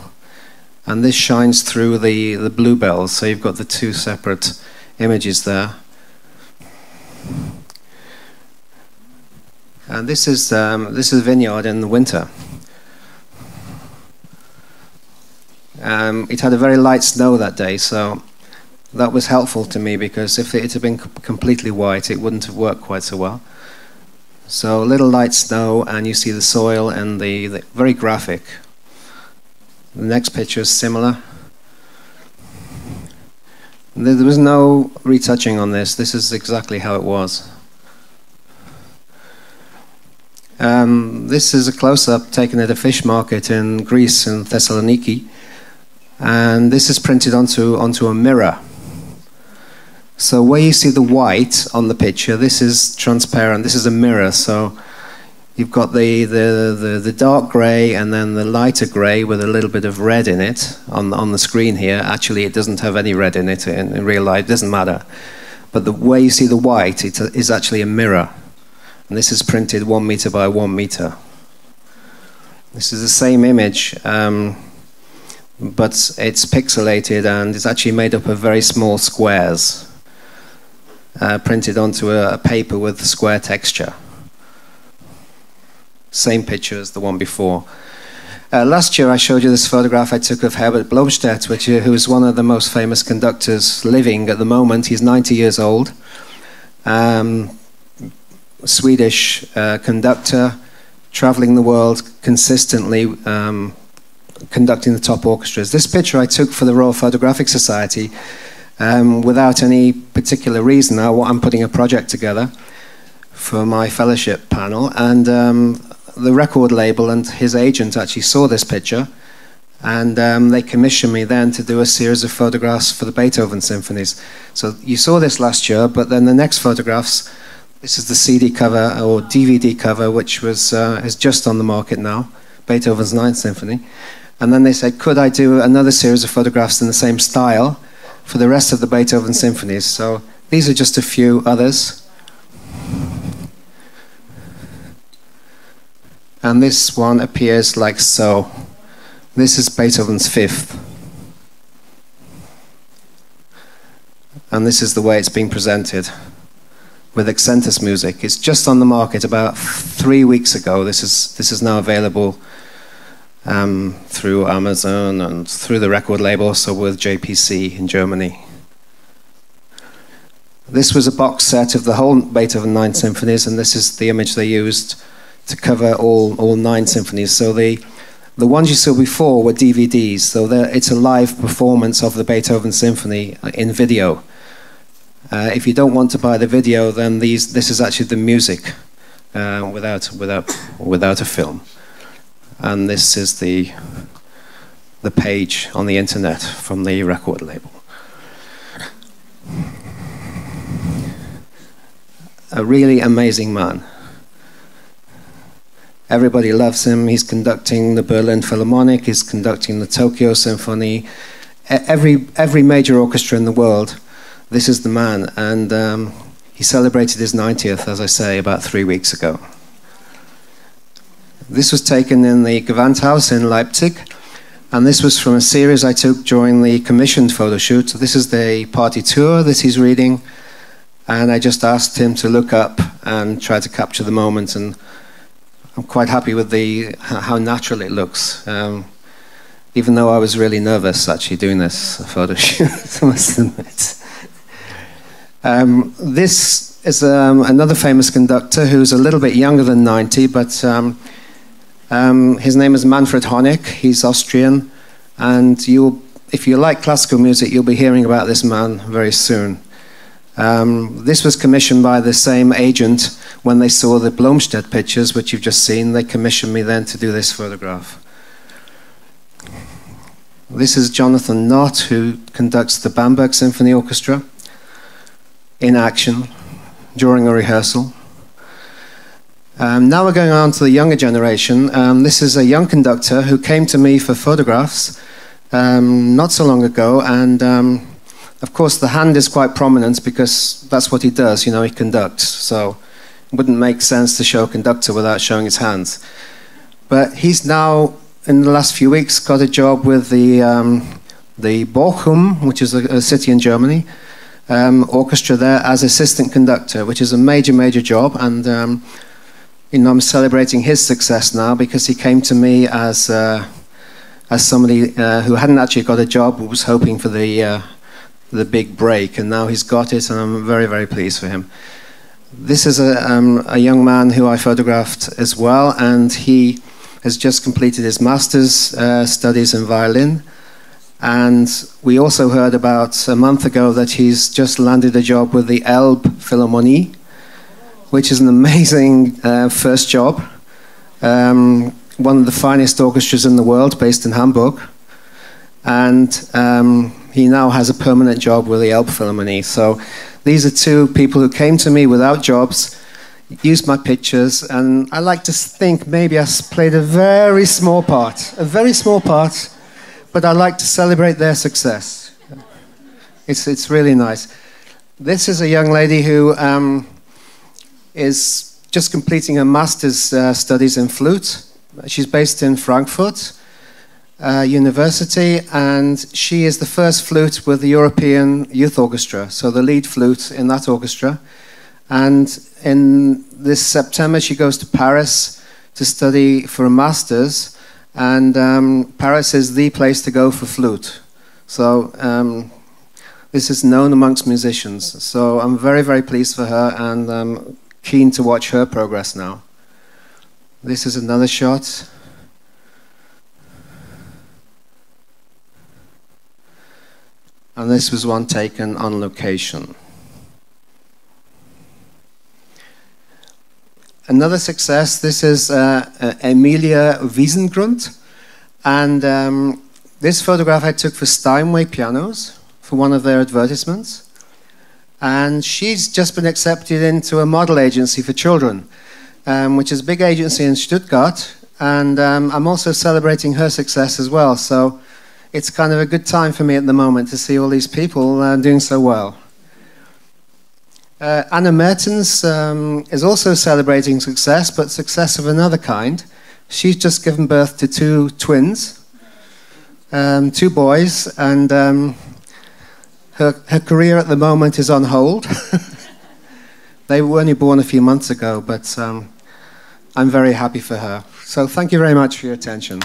Speaker 5: and this shines through the bluebells. So you've got the two separate images there. And this is a vineyard in the winter. It had a very light snow that day, so that was helpful to me, because if it had been completely white, it wouldn't have worked quite so well. So a little light snow, and you see the soil, and the very graphic. The next picture is similar. There was no retouching on this. This is exactly how it was. This is a close-up taken at a fish market in Greece, in Thessaloniki, and this is printed onto a mirror. So where you see the white on the picture, this is transparent. This is a mirror. So you've got the dark grey and then the lighter grey with a little bit of red in it on the screen here. Actually, it doesn't have any red in it in real life. It doesn't matter. But the way you see the white, it is actually a mirror. And this is printed 1 meter by 1 meter. This is the same image, but it's pixelated, and it's actually made up of very small squares. Printed onto a paper with square texture. Same picture as the one before. Last year I showed you this photograph I took of Herbert Blomstedt, who is one of the most famous conductors living at the moment. He's 90 years old. Swedish conductor, traveling the world consistently, conducting the top orchestras. This picture I took for the Royal Photographic Society. Without any particular reason. I'm putting a project together for my fellowship panel, and the record label and his agent actually saw this picture, and they commissioned me then to do a series of photographs for the Beethoven symphonies. So you saw this last year, but then the next photographs, this is the CD cover or DVD cover, which is just on the market now, Beethoven's 9th Symphony. And then they said, could I do another series of photographs in the same style for the rest of the Beethoven symphonies? So these are just a few others. And this one appears like so. This is Beethoven's 5th. And this is the way it's being presented with Accentus music. It's just on the market about 3 weeks ago. This is now available through Amazon and through the record label, so with JPC in Germany. This was a box set of the whole Beethoven 9 symphonies, and this is the image they used to cover all 9 symphonies. So the ones you saw before were DVDs, so it's a live performance of the Beethoven symphony in video. If you don't want to buy the video, then this is actually the music without a film. And this is the page on the internet from the record label. A really amazing man. Everybody loves him. He's conducting the Berlin Philharmonic, he's conducting the Tokyo Symphony, every major orchestra in the world. This is the man, and he celebrated his 90th, as I say, about 3 weeks ago. This was taken in the Gewandhaus in Leipzig, and this was from a series I took during the commissioned photo shoot. So this is the partitur that he's reading, and I just asked him to look up and try to capture the moment, and I'm quite happy with how natural it looks, even though I was really nervous actually doing this photo shoot, I must admit. This is another famous conductor who's a little bit younger than 90, but his name is Manfred Honeck. He's Austrian, and if you like classical music, you'll be hearing about this man very soon. This was commissioned by the same agent when they saw the Blomstedt pictures, which you've just seen. They commissioned me then to do this photograph. This is Jonathan Knott, who conducts the Bamberg Symphony Orchestra in action during a rehearsal. Now we're going on to the younger generation. This is a young conductor who came to me for photographs not so long ago, and of course the hand is quite prominent because that's what he does, you know, he conducts, so it wouldn't make sense to show a conductor without showing his hands. But he's now, in the last few weeks, got a job with the Bochum, which is a city in Germany, orchestra there as assistant conductor, which is a major job, and you know, I'm celebrating his success now because he came to me as somebody who hadn't actually got a job, but was hoping for the big break, and now he's got it, and I'm very pleased for him. This is a young man who I photographed as well, and he has just completed his master's studies in violin. And we also heard about a month ago that he's just landed a job with the Elbe Philharmonie, which is an amazing first job. One of the finest orchestras in the world, based in Hamburg. And he now has a permanent job with the Elbe Philharmonie. So these are two people who came to me without jobs, used my pictures, and I like to think maybe I played a very small part, but I like to celebrate their success. It's really nice. This is a young lady who is just completing her master's studies in flute. She's based in Frankfurt University, and she is the first flute with the European Youth Orchestra, so the lead flute in that orchestra. And in this September she goes to Paris to study for a master's, and Paris is the place to go for flute. So this is known amongst musicians. So I'm very pleased for her, and I'm keen to watch her progress now. This is another shot. And this was one taken on location. Another success, this is Emilia Wiesengrund, and this photograph I took for Steinway Pianos for one of their advertisements, and she's just been accepted into a model agency for children, which is a big agency in Stuttgart, and I'm also celebrating her success as well, so it's kind of a good time for me at the moment to see all these people doing so well. Anna Mertens is also celebrating success, but success of another kind. She's just given birth to 2 twins, 2 boys, and her career at the moment is on hold. They were only born a few months ago, but I'm very happy for her. So thank you very much for your attention.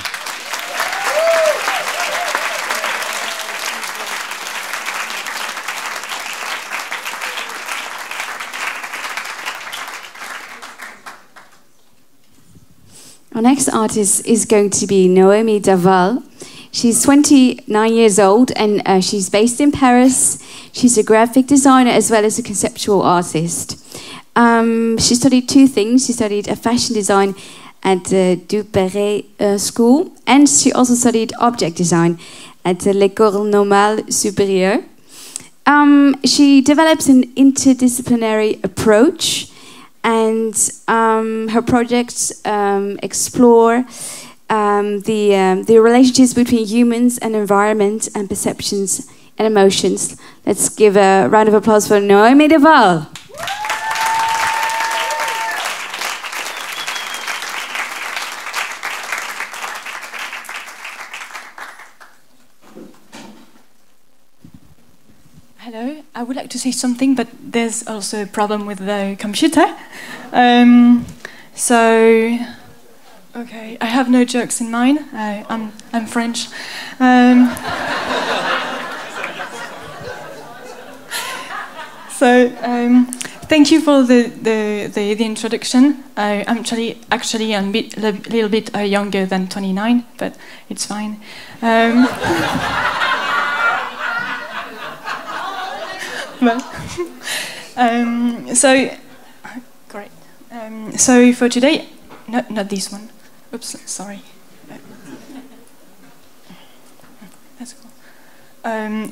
Speaker 1: Our next artist is going to be Noemie Duval. She's 29 years old, and she's based in Paris. She's a graphic designer as well as a conceptual artist. She studied 2 things. She studied fashion design at the Duperré school, and she also studied object design at the l'École Normale Supérieure. She develops an interdisciplinary approach, and her projects explore the relationships between humans and environment and perceptions and emotions. Let's give a round of applause for Noemie Duval.
Speaker 8: Hello, I would like to say something, but there's also a problem with the computer. Okay, I have no jokes in mind. I'm French. Thank you for the introduction. I'm actually a little bit younger than 29, but it's fine. Great. So for today, not this one. Oops, sorry. That's cool.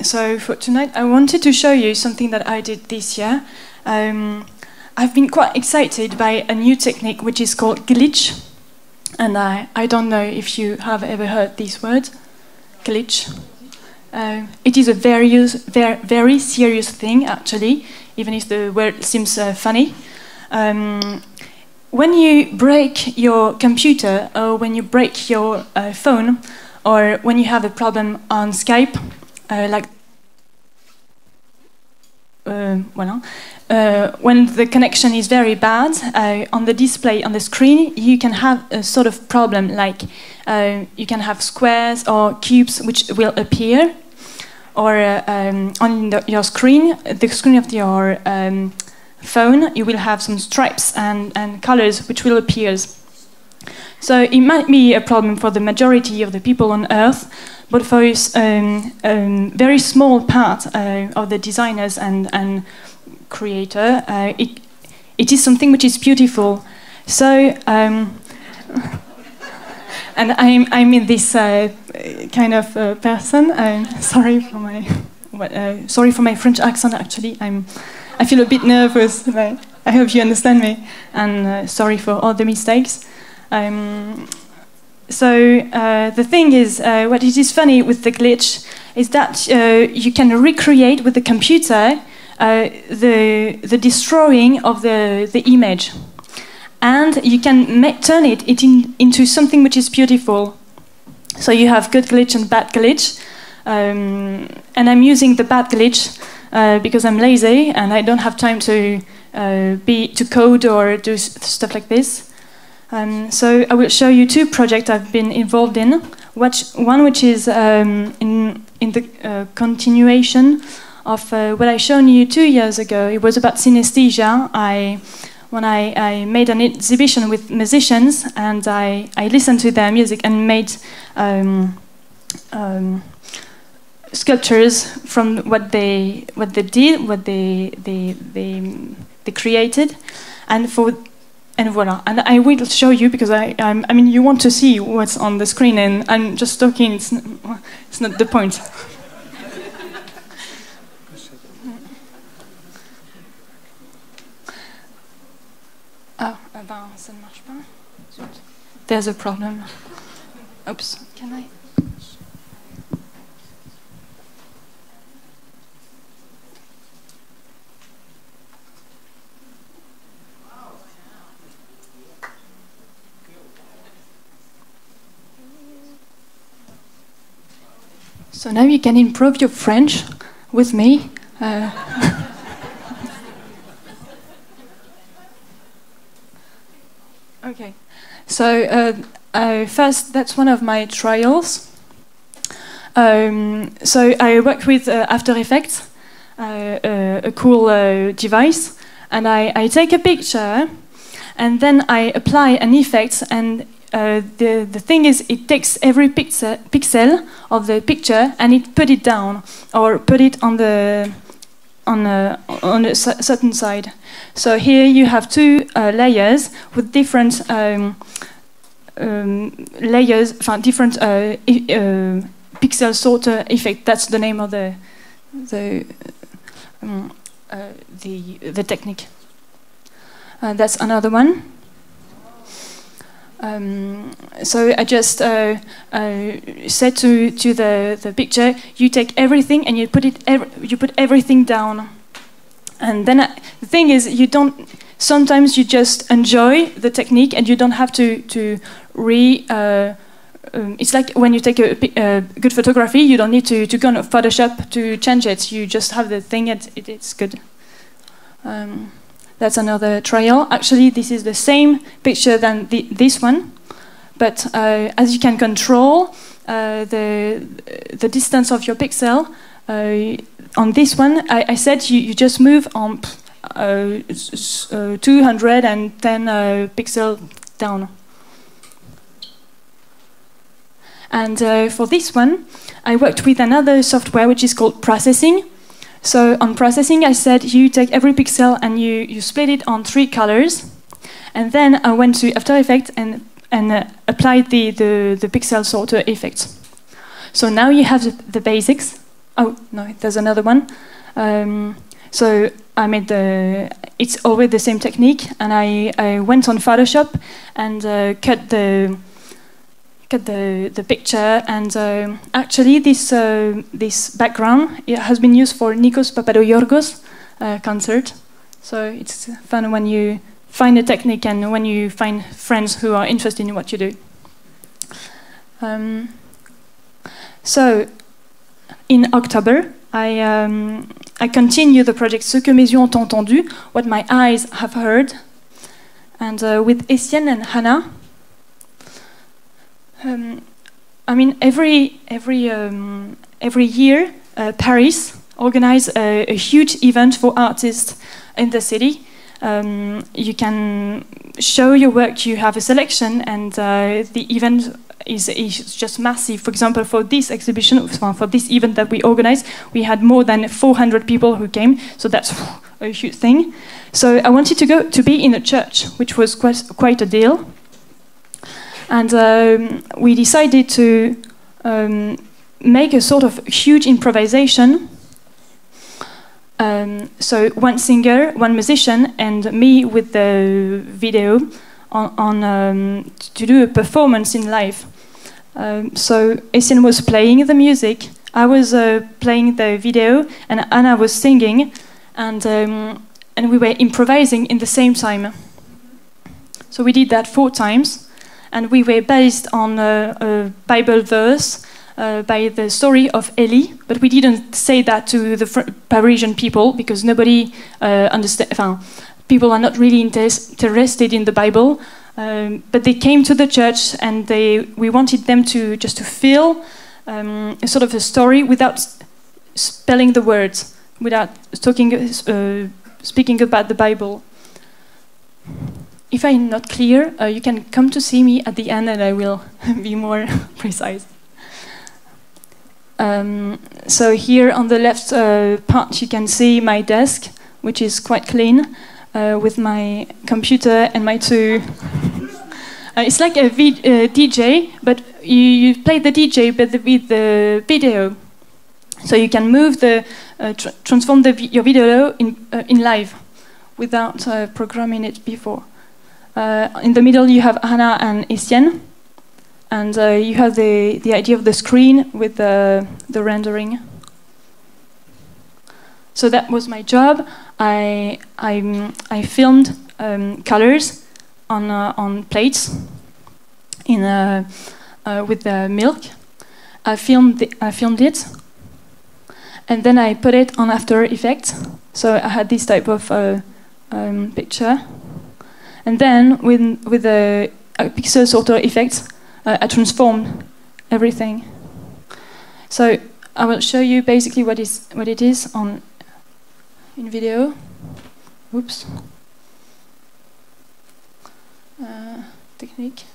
Speaker 8: So for tonight, I wanted to show you something that I did this year. I've been quite excited by a new technique which is called glitch, and I don't know if you have ever heard this word, glitch. It is a very serious thing, actually, even if the word seems funny. When you break your computer, or when you break your phone, or when you have a problem on Skype, when the connection is very bad, on the display, on the screen, you can have a sort of problem, like you can have squares or cubes which will appear, or on your screen, the screen of your phone, you will have some stripes and colors which will appear. So it might be a problem for the majority of the people on Earth, but for a very small part of the designers and creator, it is something which is beautiful. So, and I'm in this kind of person. Sorry for my French accent. Actually, I feel a bit nervous. But I hope you understand me. And sorry for all the mistakes. The thing is, what it is funny with the glitch is that you can recreate with the computer the destroying of the image, and you can turn it into something which is beautiful. So you have good glitch and bad glitch, and I'm using the bad glitch because I'm lazy and I don't have time to code or do stuff like this. So I will show you two projects I've been involved in. One which is in the continuation of what I shown you 2 years ago. It was about synesthesia. When I made an exhibition with musicians, and I listened to their music and made sculptures from what they did, what they created, and voila. And I will show you because I mean you want to see what's on the screen, and I'm just talking. It's not the point. Ça ne marche pas. There's a problem. Oops. Can I? So now you can improve your French with me. Okay. So first, that's one of my trials. So I worked with After Effects, a cool device, and I take a picture, and then I apply an effect, and the thing is, it takes every pixel of the picture and it put it down or put it on a certain side. So here you have two layers with different layers, different pixel sorter effect. That's the name of the technique. That's another one. So I just said to the picture, you take everything and you put everything down. And then the thing is, sometimes you just enjoy the technique and you don't have to it's like when you take a good photography, you don't need to go on Photoshop to change it. You just have the thing and it's good. That's another trial. Actually, this is the same picture than this one, but as you can control the distance of your pixel, on this one, I said you just move on 210 pixels down. And for this one, I worked with another software which is called processing. So on processing, I said you take every pixel and you split it on 3 colors. And then I went to After Effects and applied the pixel sorter effect. So now you have the basics. Oh, no, there's another one. So I made it's always the same technique, and I went on Photoshop and cut the picture, and actually this background, it has been used for Nikos Papadogiorgos concert. So it's fun when you find a technique and when you find friends who are interested in what you do. So in October, I continue the project Ce que mes yeux ont entendu, what my eyes have heard, and with Estienne and Hannah. I mean, every year, Paris organizes a huge event for artists in the city. You can show your work. You have a selection, and the event is just massive. For example, for this exhibition, for this event that we organized, we had more than 400 people who came. So that's a huge thing. So I wanted to be in a church, which was quite a deal. And we decided to make a sort of huge improvisation. So one singer, one musician, and me with the video to do a performance in live. So Estienne was playing the music, I was playing the video, and Anna was singing, and we were improvising in the same time. So we did that 4 times. And we were based on a Bible verse by the story of Eli, but we didn't say that to the Parisian people because nobody understands. People are not really interested in the Bible, but they came to the church and we wanted them to feel a sort of a story without spelling the words, without speaking about the Bible. If I'm not clear, you can come to see me at the end and I will be more precise. So here on the left part you can see my desk, which is quite clean, with my computer and my 2... it's like a DJ, but you play the DJ but with the video. So you can move transform your video in live without programming it before. In the middle you have Hannah and Estienne, and you have the idea of the screen with the rendering. So that was my job. I filmed colors on plates with the milk. I filmed it, and then I put it on After Effects. So I had this type of picture. And then with the pixel sorter effect, I transformed everything. So I will show you basically what it is in video. Oops. Technique.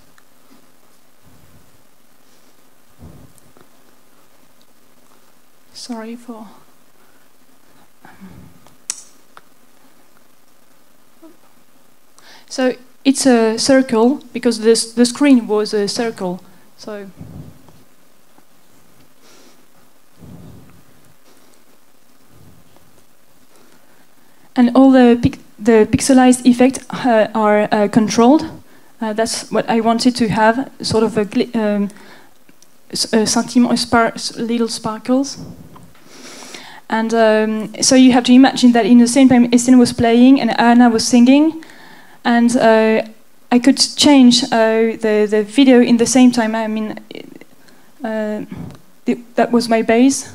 Speaker 8: Sorry for. So it's a circle because the screen was a circle. So and all the the pixelized effects are controlled. That's what I wanted to have, sort of a sentiment, little sparkles. And so you have to imagine that in the same time Estienne was playing and Anna was singing, and I could change the video in the same time. I mean, that was my base.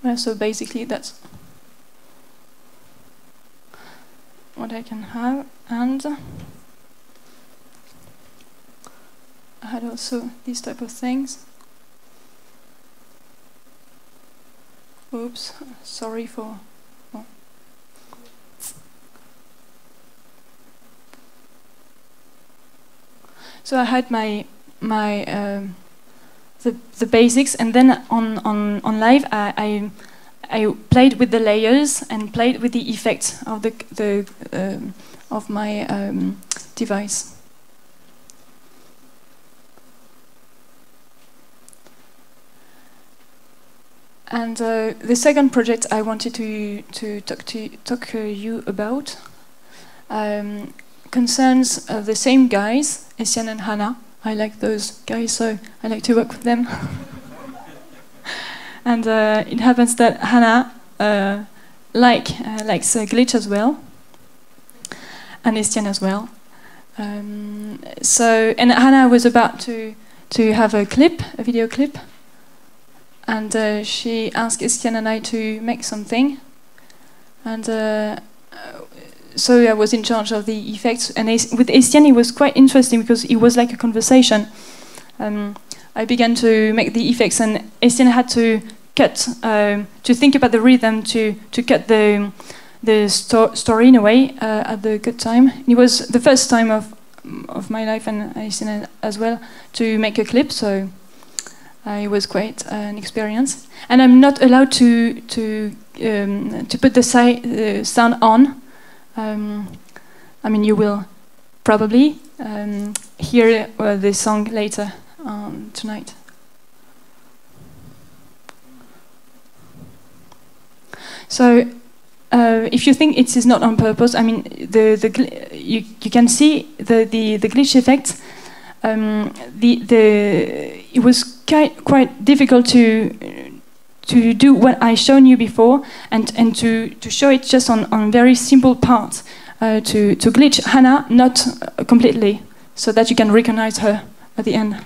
Speaker 8: Well, so basically that's what I can have, and I had also these type of things. Oops, sorry for. Oh. So I had the basics, and then on live I played with the layers and played with the effects of of my device. And the second project I wanted to talk to you about concerns the same guys, Estienne and Hannah. I like those guys, so I like to work with them. And it happens that Hannah likes glitch as well, and Estienne as well. And Hannah was about to have a video clip, and she asked Estienne and I to make something, and so I was in charge of the effects. And with Estienne it was quite interesting because it was like a conversation. I began to make the effects, and Estienne had to cut, to think about the rhythm, to cut the story in a way at the good time. It was the first time of my life, and Estienne as well, to make a clip, so it was quite an experience. And I'm not allowed to put the sound on. I mean, you will probably hear the song later tonight. So, if you think it is not on purpose, I mean, you can see the glitch effect. It was quite difficult to do what I shown you before, and to show it just on very simple parts, to glitch Hannah not completely, so that you can recognize her at the end,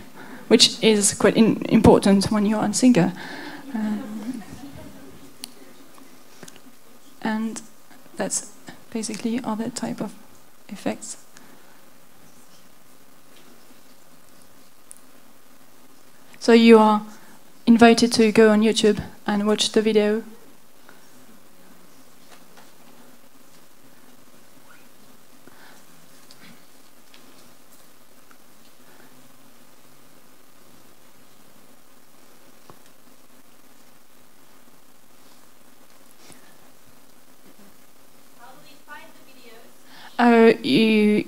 Speaker 8: which is quite important when you're a singer. And that's basically other type of effects. So you are invited to go on YouTube and watch the video.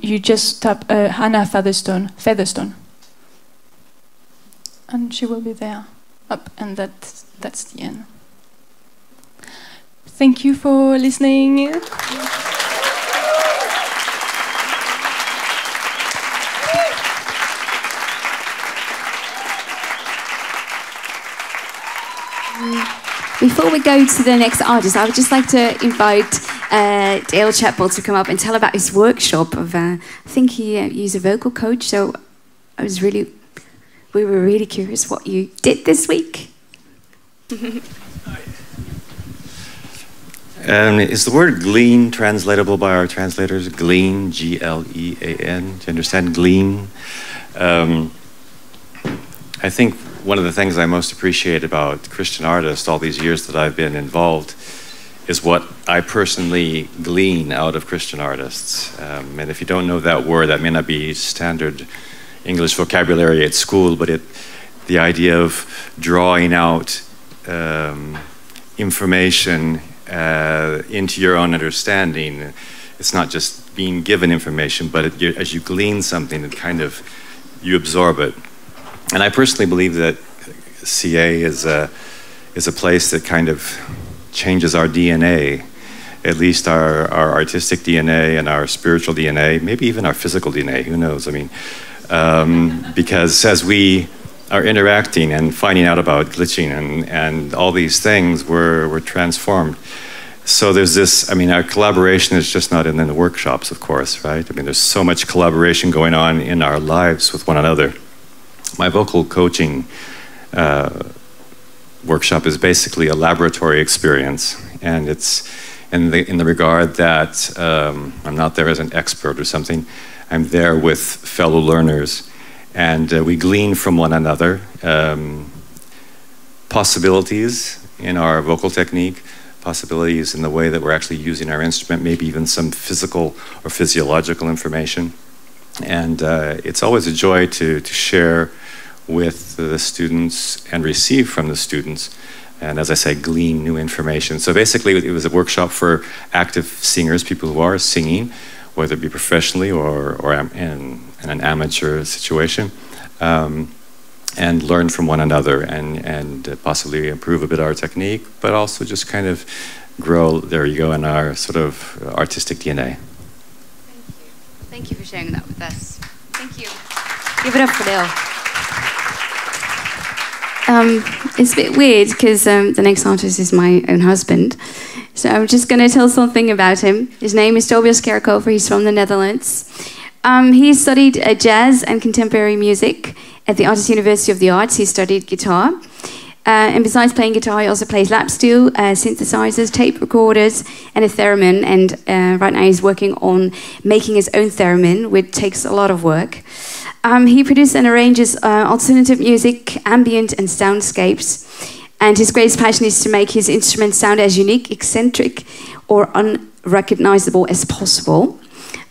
Speaker 8: You just tap Hannah Featherstone, and she will be there up, and that's the end. Thank you for listening.
Speaker 1: Before we go to the next artist, I would just like to invite Dale Chappell to come up and tell about his workshop. I think he's a vocal coach, so we were really curious what you did this week.
Speaker 9: Is the word glean translatable by our translators? Glean, G-L-E-A-N. Do you understand glean? I think one of the things I most appreciate about Christian artists all these years that I've been involved is what I personally glean out of Christian artists. And if you don't know that word, that may not be standard English vocabulary at school, but the idea of drawing out information into your own understanding. It's not just being given information, but as you glean something, you absorb it. And I personally believe that CA is a place that kind of changes our DNA, at least our artistic DNA and our spiritual DNA, maybe even our physical DNA, who knows? I mean, because as we are interacting and finding out about glitching and all these things, we're transformed. So there's this, I mean, our collaboration is just not in the workshops, of course, right? I mean, there's so much collaboration going on in our lives with one another. My vocal coaching workshop is basically a laboratory experience, and it's in the regard that I'm not there as an expert or something. I'm there with fellow learners, and we glean from one another possibilities in our vocal technique, possibilities in the way that we're actually using our instrument, maybe even some physical or physiological information. And it's always a joy to share with the students and receive from the students, and as I say, glean new information. So basically it was a workshop for active singers, people who are singing, whether it be professionally or in an amateur situation, and learn from one another and possibly improve a bit our technique, but also just kind of grow, there you go, in our sort of artistic DNA.
Speaker 1: Thank you for sharing that with us. Thank you. Give it up for Dale. It's a bit weird because the next artist is my own husband. So I'm just going to tell something about him. His name is Tobias Kerkhoven. He's from the Netherlands. He studied jazz and contemporary music at the Artists University of the Arts. He studied guitar. And besides playing guitar, he also plays lap steel, synthesizers, tape recorders, and a theremin. And right now he's working on making his own theremin, which takes a lot of work. He produces and arranges alternative music, ambient and soundscapes. And his greatest passion is to make his instruments sound as unique, eccentric, or unrecognizable as possible.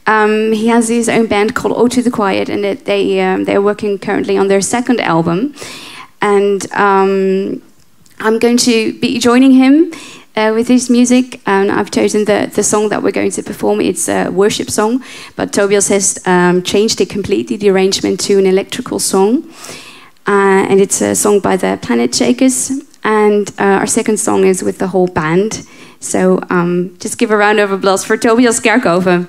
Speaker 1: He has his own band called Ode to the Quiet, and they're working currently on their second album. And I'm going to be joining him with his music. I've chosen the song that we're going to perform. It's a worship song, but Tobias has changed it completely, the arrangement, to an electrical song. And it's a song by the Planet Shakers. And our second song is with the whole band. So just give a round of applause for Tobias Kerkhoven.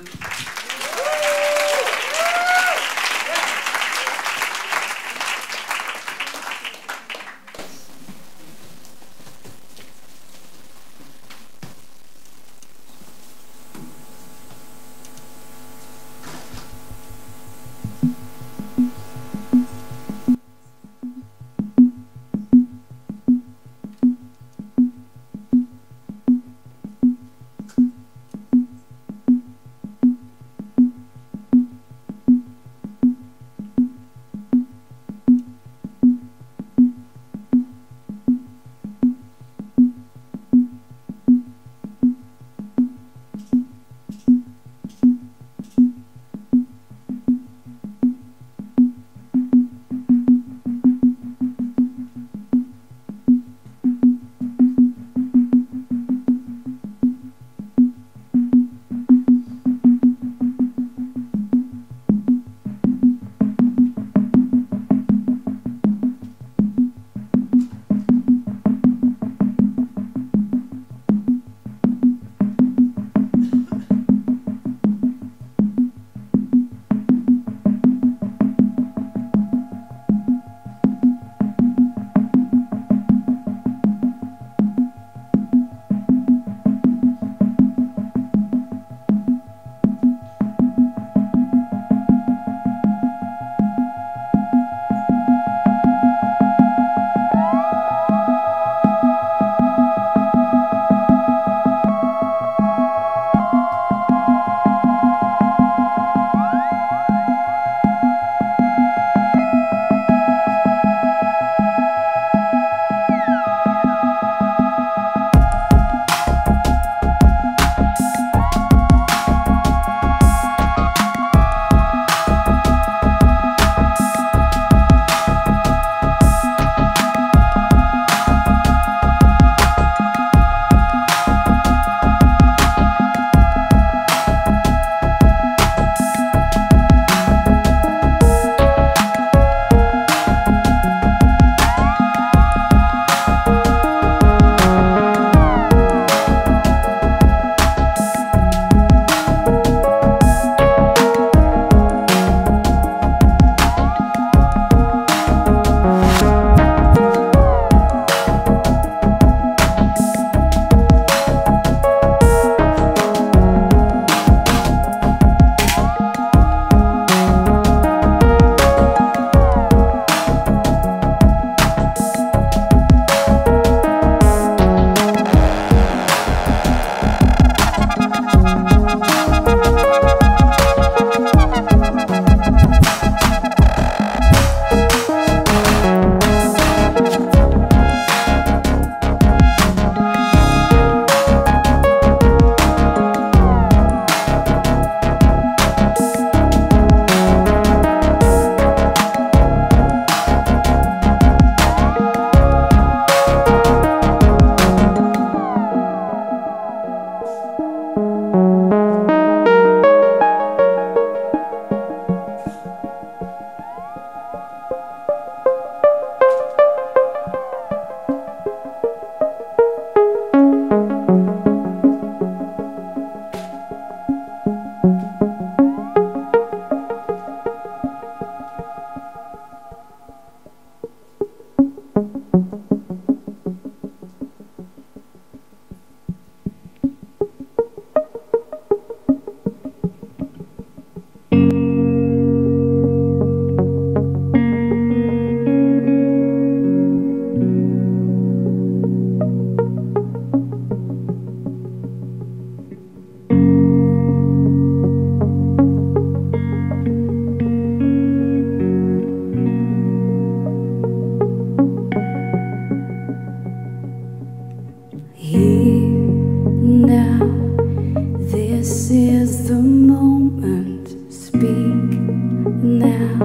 Speaker 10: Now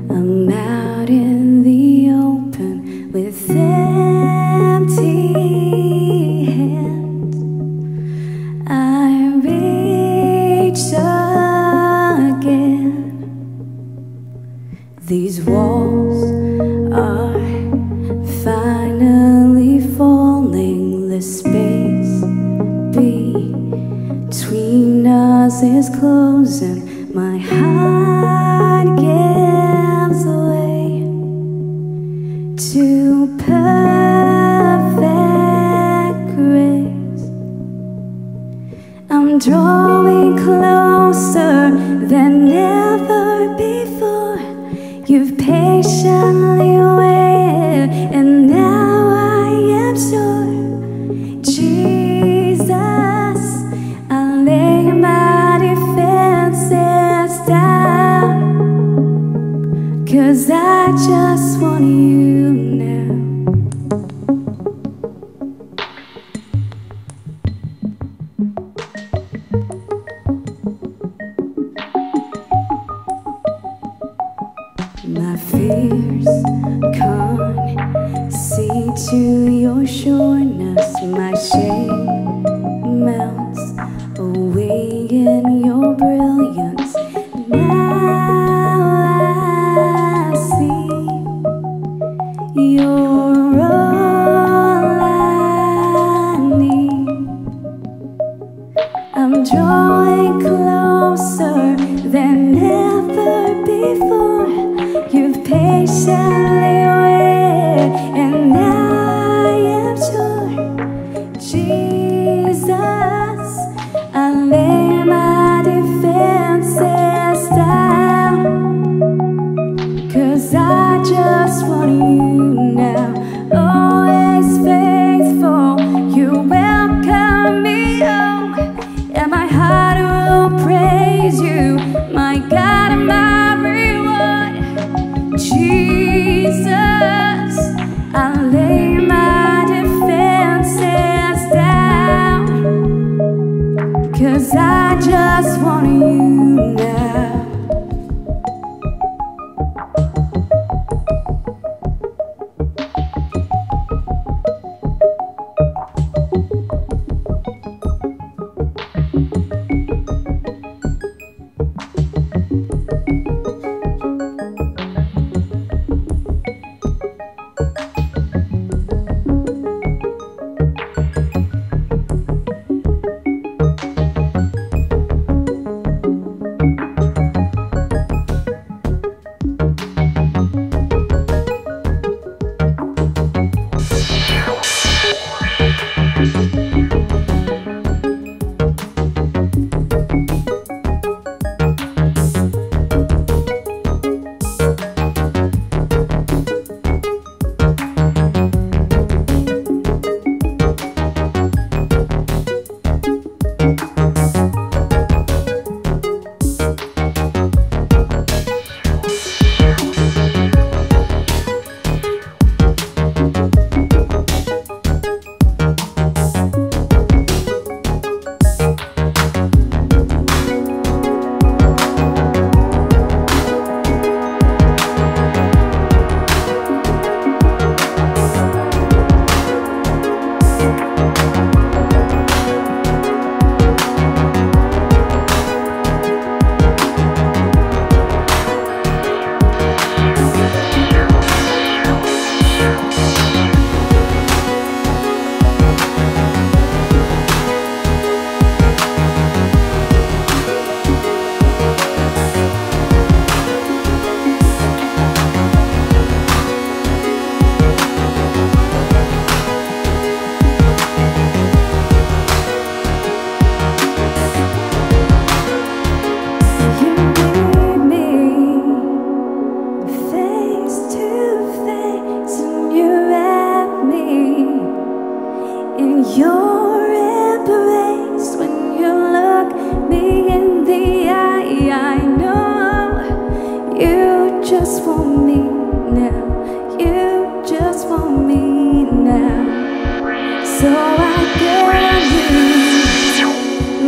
Speaker 10: I'm out in the open with empty hands. I reach again. These walls are finally falling. The space between us is closing. My heart gives way to perfect grace. I'm drawing closer than ever before. You've patiently waited, and now I am sure. Jesus, I lay my defenses down, 'cause I just want you now. My fears can't see to your sureness. My shame melts away in your brilliance. Now I see you're all I need. I'm drawing closer than ever before. You've patiently waited, and I am sure. Jesus, I lay my defenses down, 'cause I just want you now. Always faithful, you welcome me home, and my heart will praise you, my God and my reward. Jesus, I lay my defenses down, 'cause I just want you now.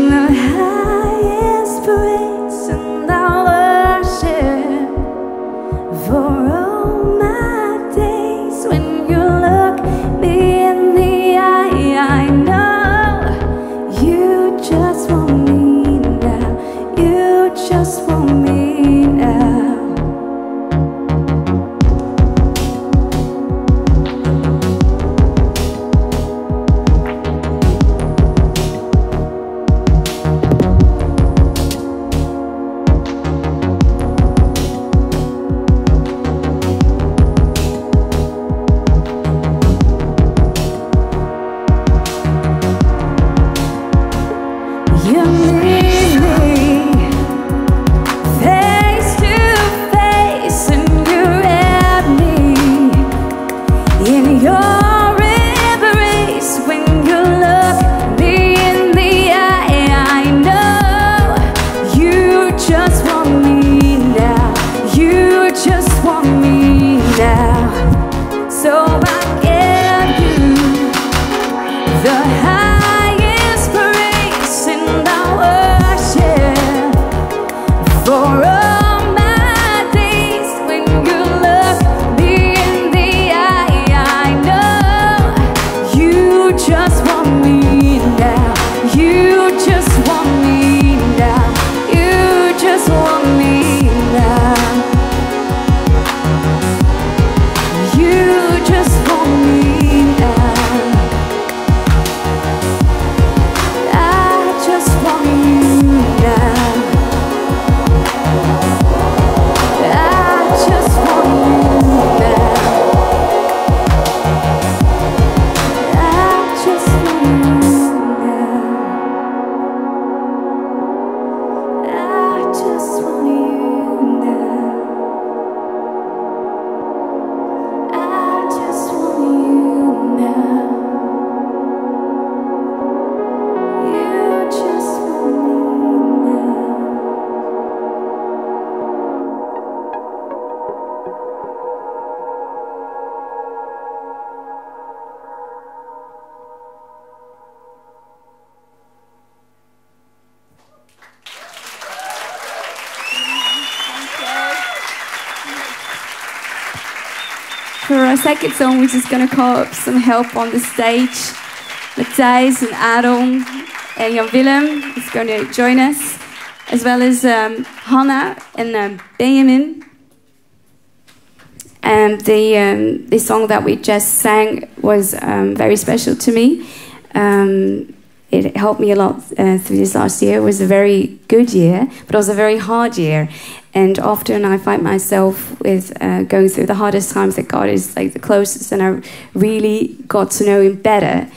Speaker 10: The highest praise and I worship
Speaker 1: For our second song, we're just going to call up some help on the stage. Matthijs and Adam and Jan Willem is going to join us, as well as Hannah and Benjamin. And the song that we just sang was very special to me. It helped me a lot through this last year. It was a very good year, but also a very hard year. And often I find myself with going through the hardest times that God is like the closest, and I really got to know Him better.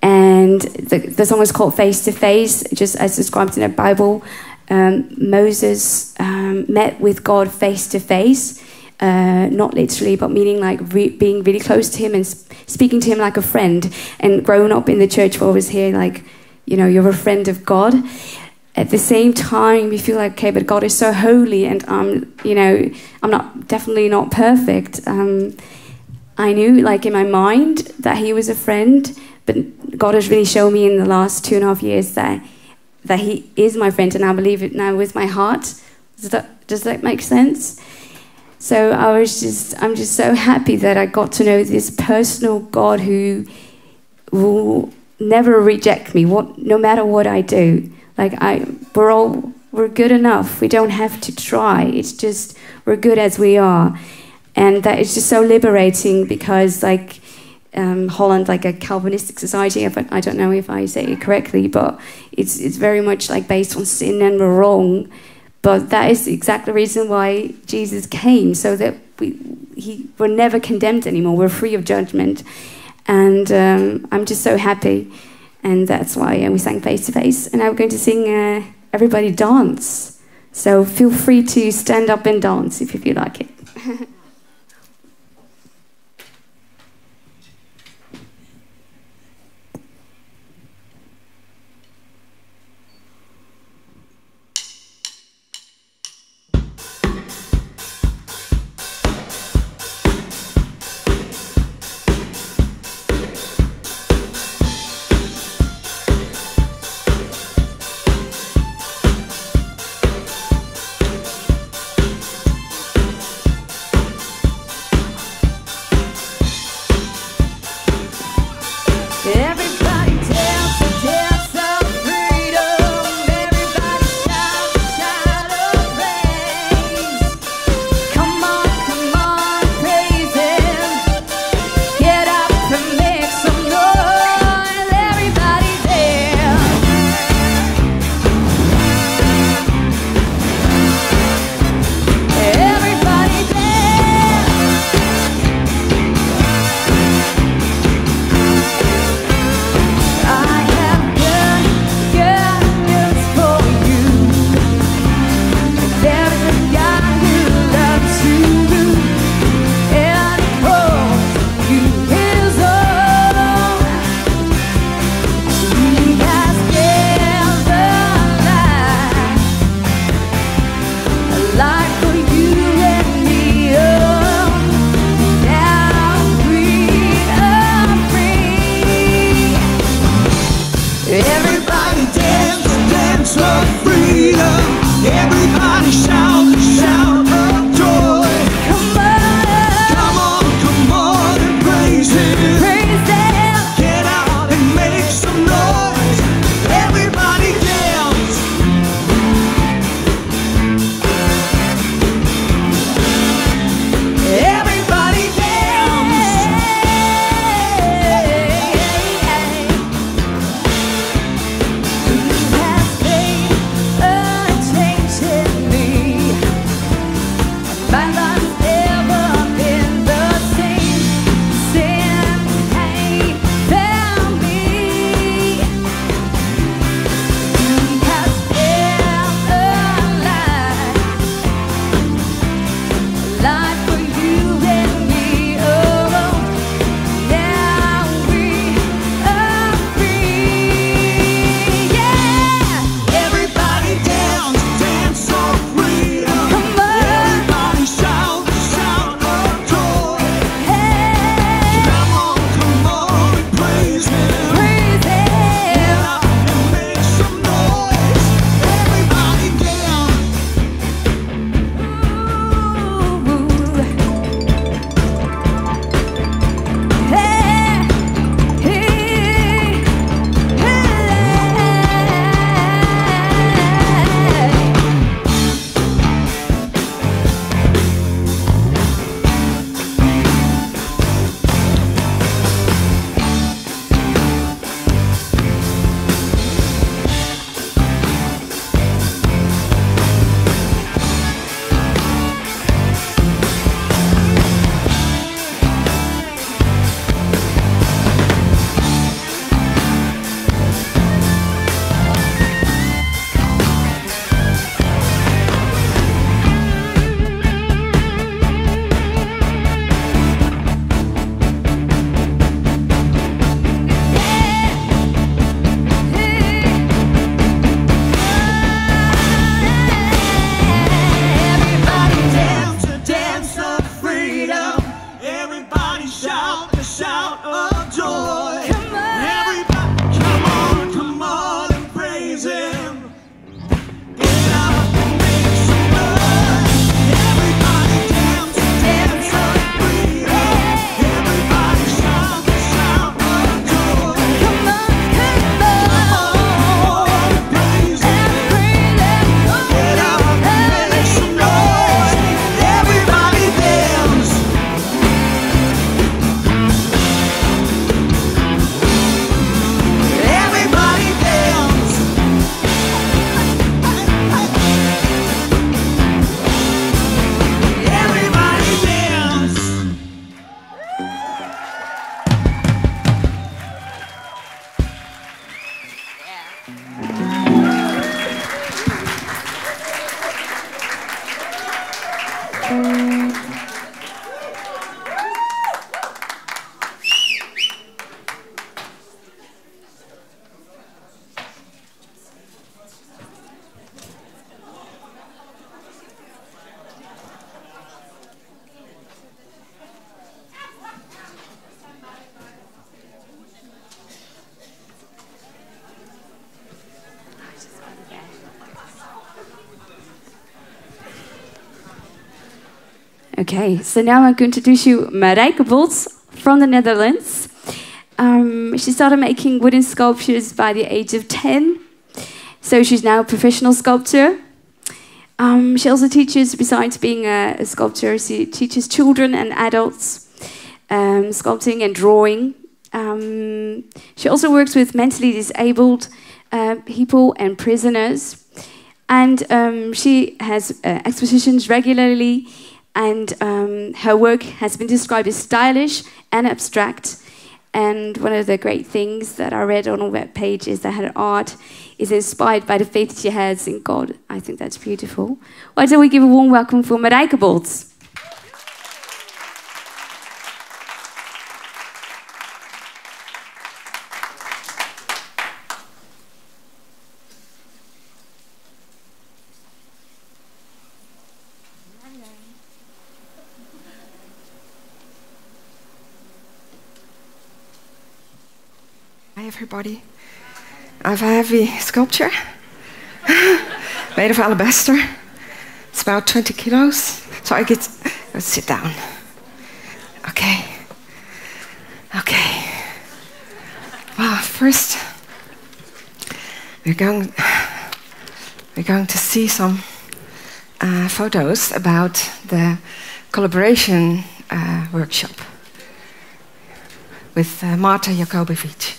Speaker 1: And the song is called Face to Face, just as described in the Bible. Moses met with God face to face. Not literally, but meaning like being really close to Him and speaking to Him like a friend. And growing up in the church, we always hear like, you know, you're a friend of God. At the same time, we feel like, okay, but God is so holy, and you know, I'm definitely not perfect. I knew, like in my mind, that He was a friend, but God has really shown me in the last 2.5 years that He is my friend, and I believe it now with my heart. Does that make sense? So I'm just so happy that I got to know this personal God who will never reject me, no matter what I do. Like we're good enough. We don't have to try. It's just we're good as we are, and that is just so liberating, because like Holland, like a Calvinistic society. I don't know if I say it correctly, but it's very much like based on sin and we're wrong. But that is exactly the reason why Jesus came, so that we're never condemned anymore. We're free of judgment. And I'm just so happy. And that's why we sang Face to Face. And now we're going to sing Everybody Dance. So feel free to stand up and dance if you feel like it.
Speaker 3: Shout
Speaker 1: Okay, so now I'm going to introduce you Marijke Bolt from the Netherlands. She started making wooden sculptures by the age of 10. So she's now a professional sculptor. She also teaches, besides being a sculptor, she teaches children and adults sculpting and drawing. She also works with mentally disabled people and prisoners. And she has expositions regularly, and her work has been described as stylish and abstract. And one of the great things that I read on her webpage is that her art is inspired by the faith she has in God. I think that's beautiful. Why don't we give a warm welcome for Marijke Bolt?
Speaker 11: Hi everybody. I have a heavy sculpture made of alabaster. It's about 20 kilos. So let's sit down. Okay. Well, first we're going to see some photos about the collaboration workshop with Marta Jakobovic.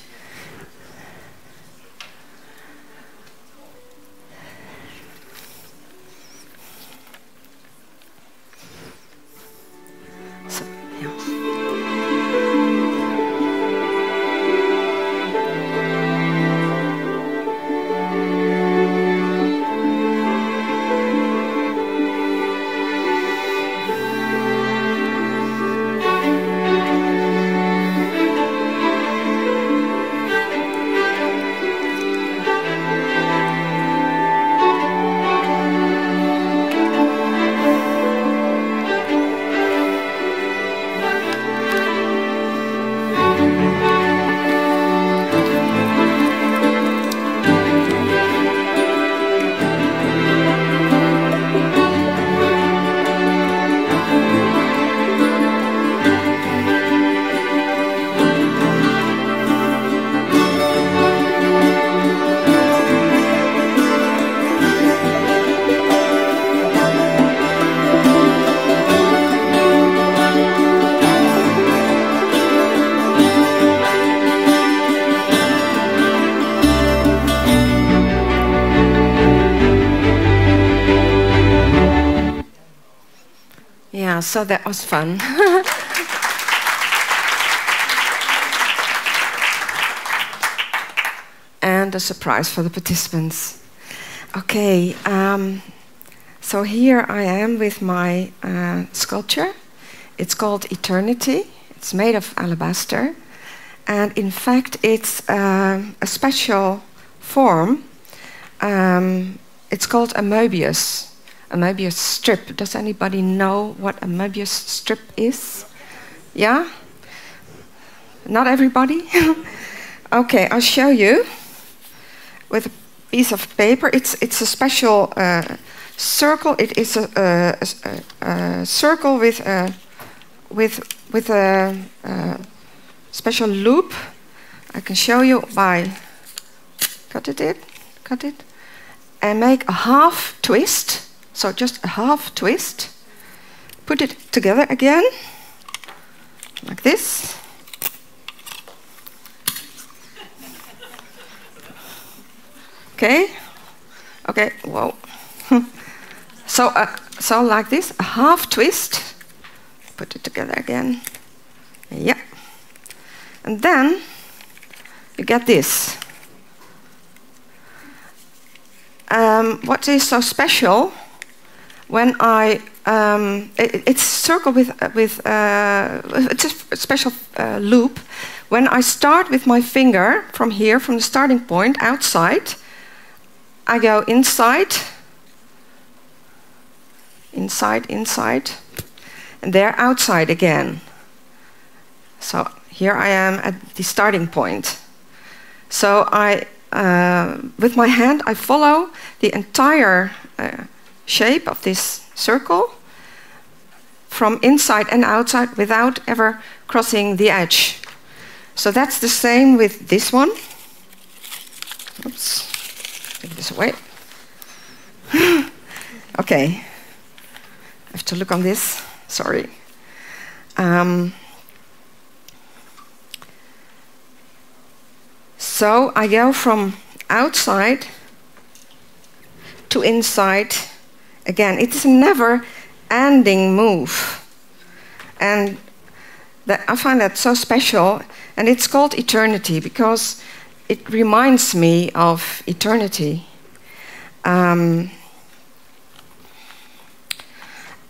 Speaker 11: So that was fun. And a surprise for the participants. Okay, so here I am with my sculpture. It's called Eternity. It's made of alabaster. And in fact, it's a special form. It's called a Möbius strip. Does anybody know what a Möbius strip is? Yeah? Not everybody? Okay, I'll show you with a piece of paper. It's a special circle. It is a circle with a special loop. I can show you by cut it, and make a half twist. So just a half twist, put it together again, like this. Okay, whoa. So like this, a half twist, put it together again. Yeah. And then you get this. What is so special? When it's circled with it's a special loop. When I start with my finger from here, from the starting point outside, I go inside, and there outside again. So here I am at the starting point. So with my hand, I follow the entire shape of this circle from inside and outside without ever crossing the edge. So that's the same with this one. Oops, take this away. Okay, I have to look on this, sorry. So I go from outside to inside again. It is a never-ending move. And I find that so special. And it's called eternity because it reminds me of eternity.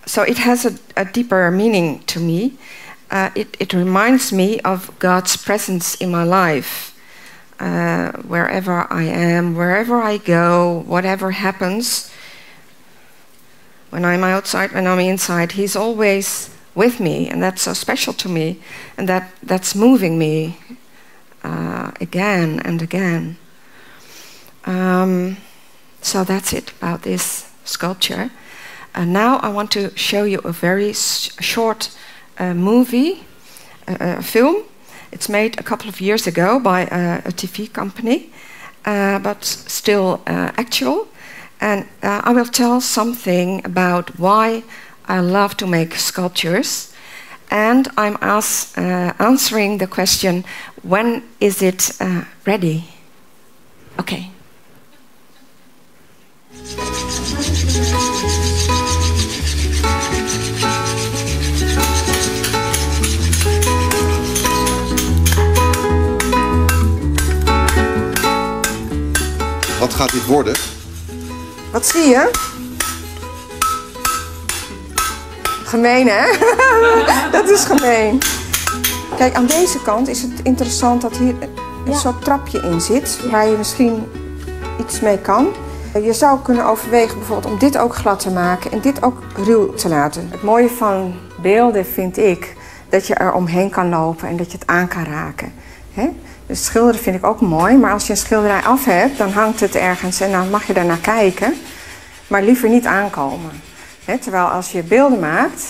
Speaker 11: So it has a deeper meaning to me. It reminds me of God's presence in my life. Wherever I am, wherever I go, whatever happens, when I'm outside, when I'm inside, He's always with me, and that's so special to me, and that's moving me again and again. So that's it about this sculpture. And now I want to show you a very short movie, a film. It's made a couple of years ago by a TV company, but still actual. And I will tell something about why I love to make sculptures. And I'm answering the question, when is it ready? Okay.
Speaker 12: Wat gaat dit worden?
Speaker 11: Wat zie je? Gemeen, hè? Dat is gemeen. Kijk, aan deze kant is het interessant dat hier een soort trapje in zit, waar je misschien iets mee kan. Je zou kunnen overwegen bijvoorbeeld om dit ook glad te maken en dit ook ruw te laten. Het mooie van beelden vind ik dat je er omheen kan lopen en dat je het aan kan raken. Dus schilderen vind ik ook mooi, maar als je een schilderij af hebt, dan hangt het ergens en dan mag je daarnaar kijken, maar liever niet aankomen. Terwijl als je beelden maakt,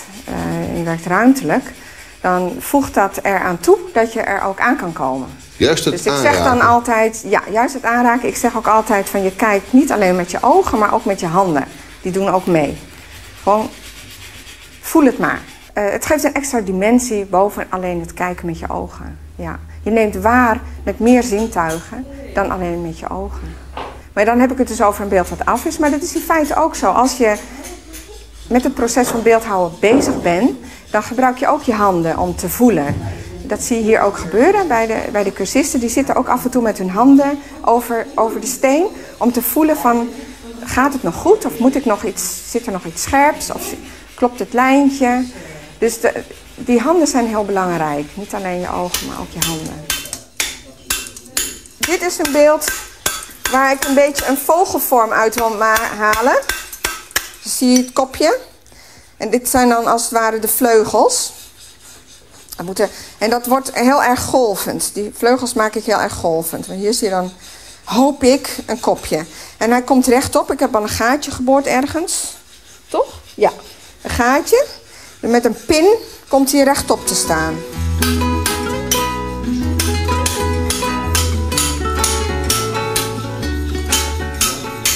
Speaker 11: je werkt ruimtelijk, dan voegt dat eraan toe dat je er ook aan kan komen.
Speaker 12: Juist het
Speaker 11: aanraken. Dus ik zeg dan altijd, ja, juist het aanraken. Ik zeg ook altijd van je kijkt niet alleen met je ogen, maar ook met je handen. Die doen ook mee. Gewoon voel het maar. Het geeft een extra dimensie boven alleen het kijken met je ogen. Ja. Je neemt waar met meer zintuigen dan alleen met je ogen. Maar dan heb ik het dus over een beeld wat af is. Maar dat is in feite ook zo. Als je met het proces van beeldhouden bezig bent, dan gebruik je ook je handen om te voelen. Dat zie je hier ook gebeuren bij de cursisten. Die zitten ook af en toe met hun handen over de steen om te voelen van, gaat het nog goed? Of zit er nog iets scherps? Of klopt het lijntje? Dus die handen zijn heel belangrijk. Niet alleen je ogen, maar ook je handen. Dit is een beeld waar ik een beetje een vogelvorm uit wil halen. Dus zie je het kopje? En dit zijn dan als het ware de vleugels. En dat wordt heel erg golvend. Die vleugels maak ik heel erg golvend. Want hier zie je dan, hoop ik, een kopje. En hij komt rechtop. Ik heb al een gaatje geboord ergens. Toch? Ja, een gaatje. En met een pin komt hij rechtop te staan.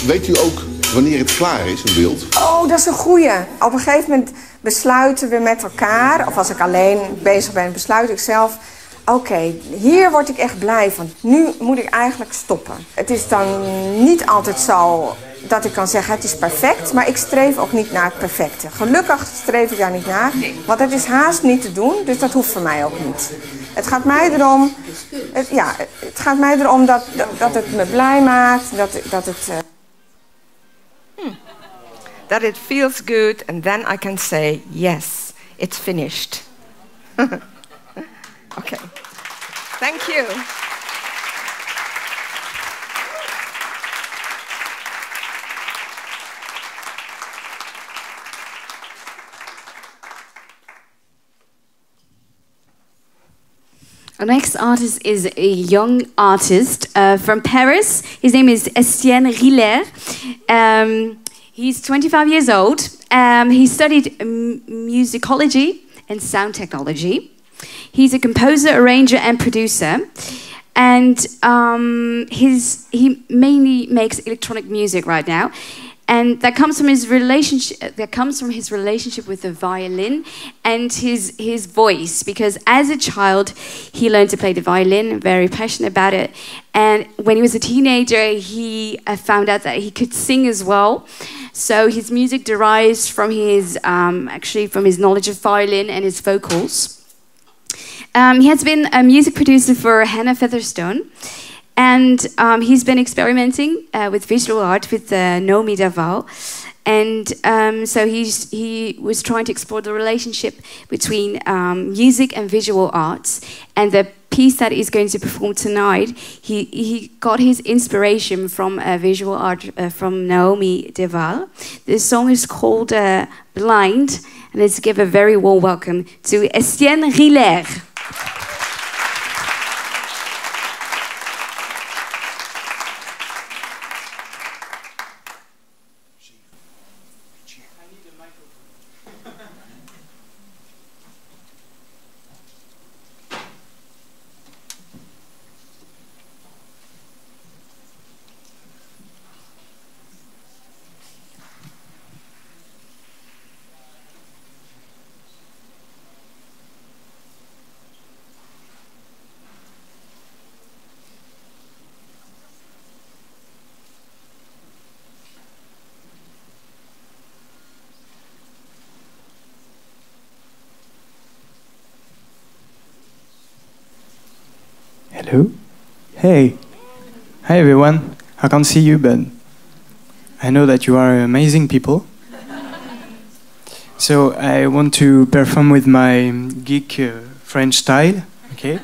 Speaker 12: Weet u ook wanneer het klaar is, een beeld?
Speaker 11: Oh, dat is een goeie. Op een gegeven moment besluiten we met elkaar, of als ik alleen bezig ben, besluit ik zelf, oké, hier word ik echt blij van. Nu moet ik eigenlijk stoppen. Het is dan niet altijd zo dat ik kan zeggen, het is perfect, maar ik streef ook niet naar het perfecte. Gelukkig streef ik daar niet naar, want het is haast niet te doen, dus dat hoeft voor mij ook niet. Het gaat mij erom, dat het me blij maakt, that it feels good, and then I can say, yes, it's finished. Okay. Thank you.
Speaker 1: Our next artist is a young artist from Paris. His name is Estienne Ryle. He's 25 years old He studied musicology and sound technology. He's a composer, arranger, and producer. And he mainly makes electronic music right now. And that comes from his relationship. With the violin and his voice. Because as a child, he learned to play the violin, very passionate about it. And when he was a teenager, he found out that he could sing as well. So his music derives from his from his knowledge of violin and his vocals. He has been a music producer for Hannah Featherstone. And he's been experimenting with visual art with Noemie Duval. And so he was trying to explore the relationship between music and visual arts. And the piece that he's going to perform tonight, he got his inspiration from visual art from Noemie Duval. The song is called Blind. And let's give a very warm welcome to Estienne Ryle.
Speaker 13: Hello? Hey. Hi everyone. I can't see you, but I know that you are amazing people. So I want to perform with my geek French style, okay?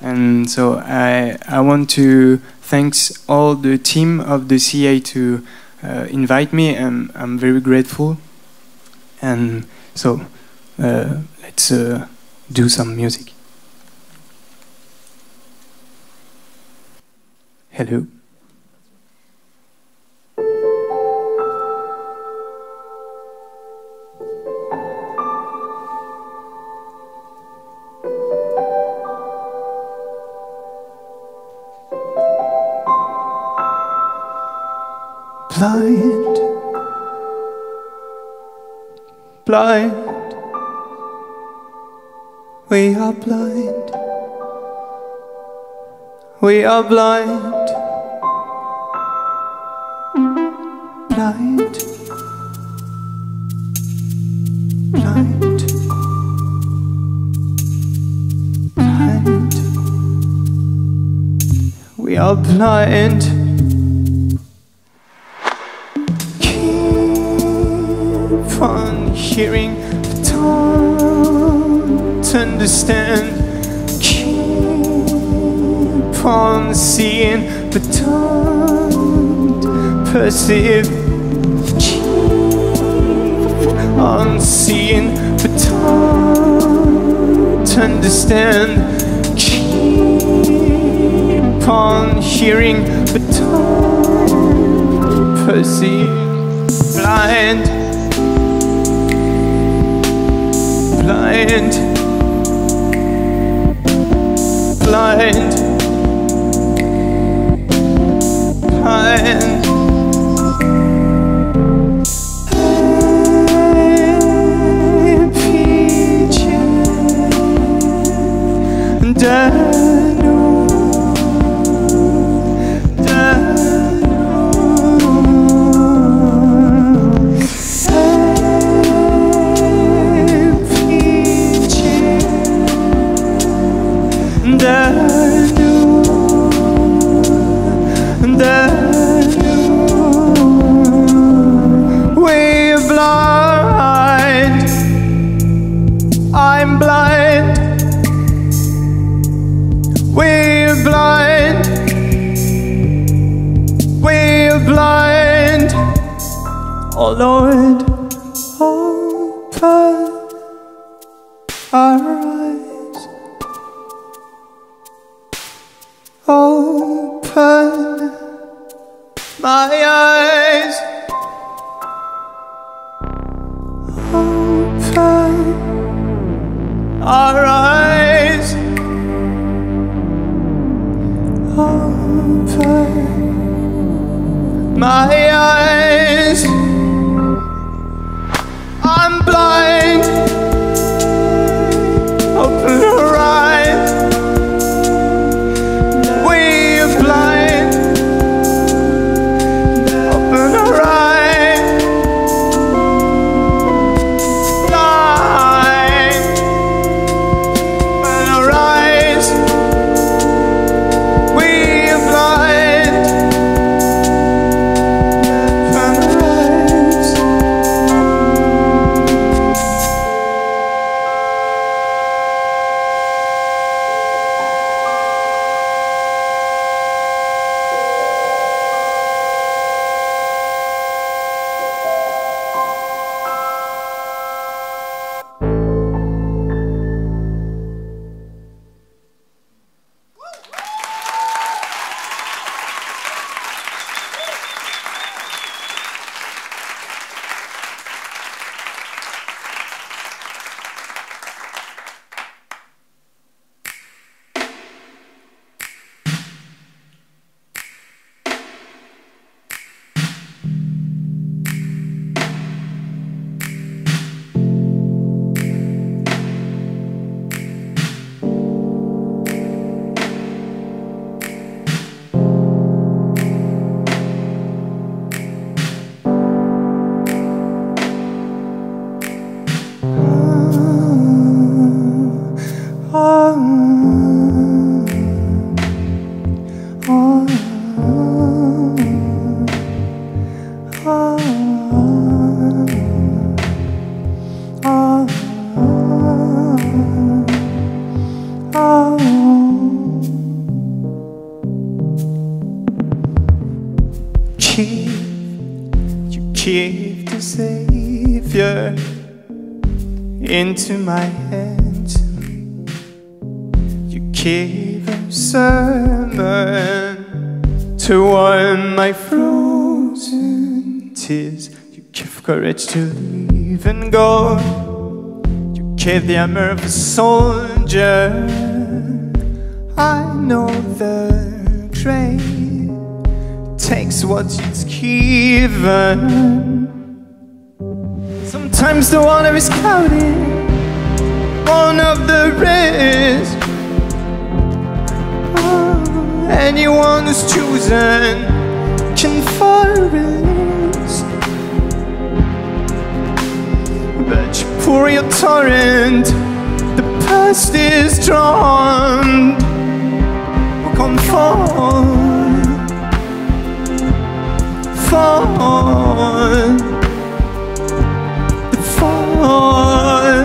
Speaker 13: And so I want to thank all the team of the CA to invite me, and I'm very grateful. And so let's do some music. Hello. Blind, blind, we are blind, we are blind, blind, blind, blind, we are blind. On hearing but don't understand, keep on seeing but don't perceive, keep on seeing but don't understand, keep on hearing but don't perceive. Blind, blind, blind, blind. We're blind. I'm blind. We're blind. We're blind. Oh Lord, open our eyes. Open my eyes. our eyes open my eyes. I'm blind. Open her eyes. We're blind. Open her eyes. Blind. Open her eyes. We're blind. Open her eyes. Give the Savior into my hands. You gave a sermon to warm my frozen tears. You give courage to leave and go. You gave the armor of a soldier. I know the grave takes what it's given. Sometimes the water is cloudy, one of the rest. Anyone who's chosen can find release. But you pour your torrent, the past is drawn. We'll come fall. The fall.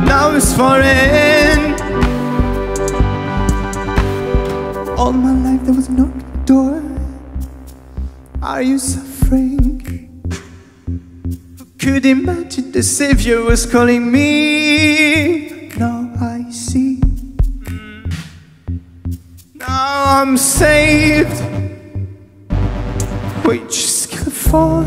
Speaker 13: Now it's foreign. All my life there was no door. Are you suffering? Who could imagine the Savior was calling me? Now I see. Now I'm saved. We just gotta fall.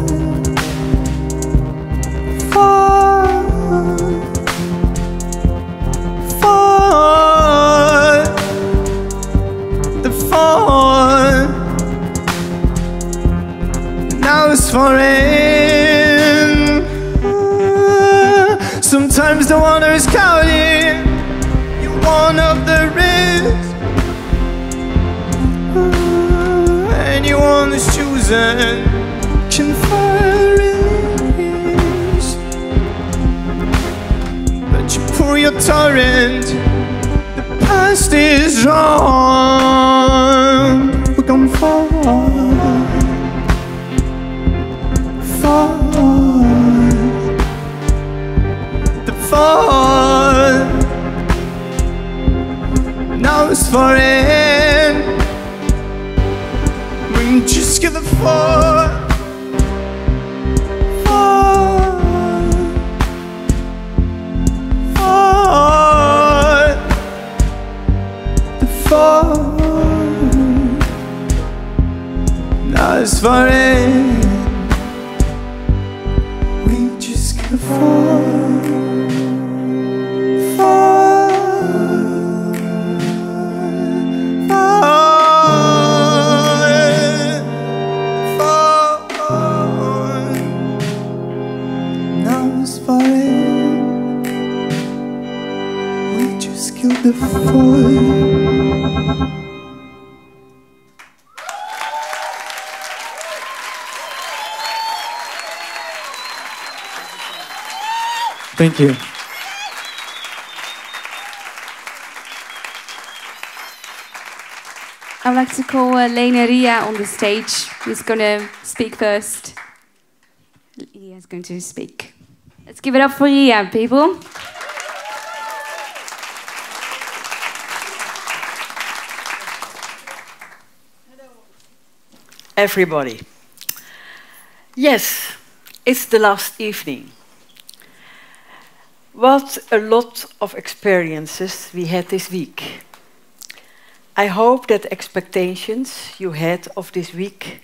Speaker 13: The fall. Now it's foreign. Sometimes the water is cloudy. You're one of the rest. Anyone who's chosen can find release. But you pour your torrent, the past is wrong. We're gonna fall. The fall. Now it's foreign. We just gonna fall. The fall. Now it's foreign. We just gonna fall.
Speaker 3: les feuilles.
Speaker 13: Thank you.
Speaker 1: I'd like to call Lena Ria on the stage, who's going to speak first. Ria's going to speak. Let's give it up for Ria, people.
Speaker 14: Everybody. Yes, it's the last evening. What a lot of experiences we had this week. I hope that the expectations you had of this week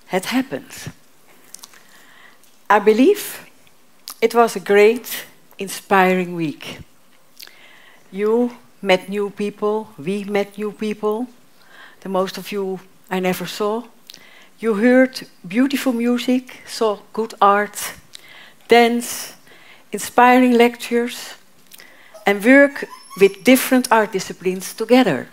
Speaker 14: had happened. I believe it was a great, inspiring week. You met new people, we met new people. The most of you I never saw. You heard beautiful music, saw good art, dance, inspiring lectures, and work with different art disciplines together.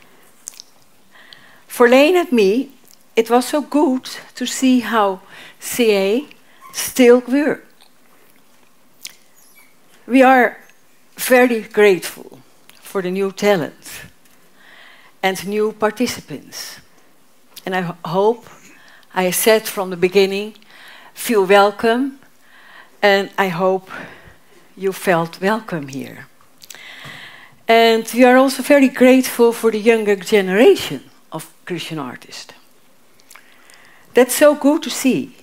Speaker 14: For Lane and me, it was so good to see how CA still works. We are very grateful for the new talent and new participants. And I hope, I said from the beginning, feel welcome, and I hope you felt welcome here. And we are also very grateful for the younger generation of Christian artists. That's so good to see.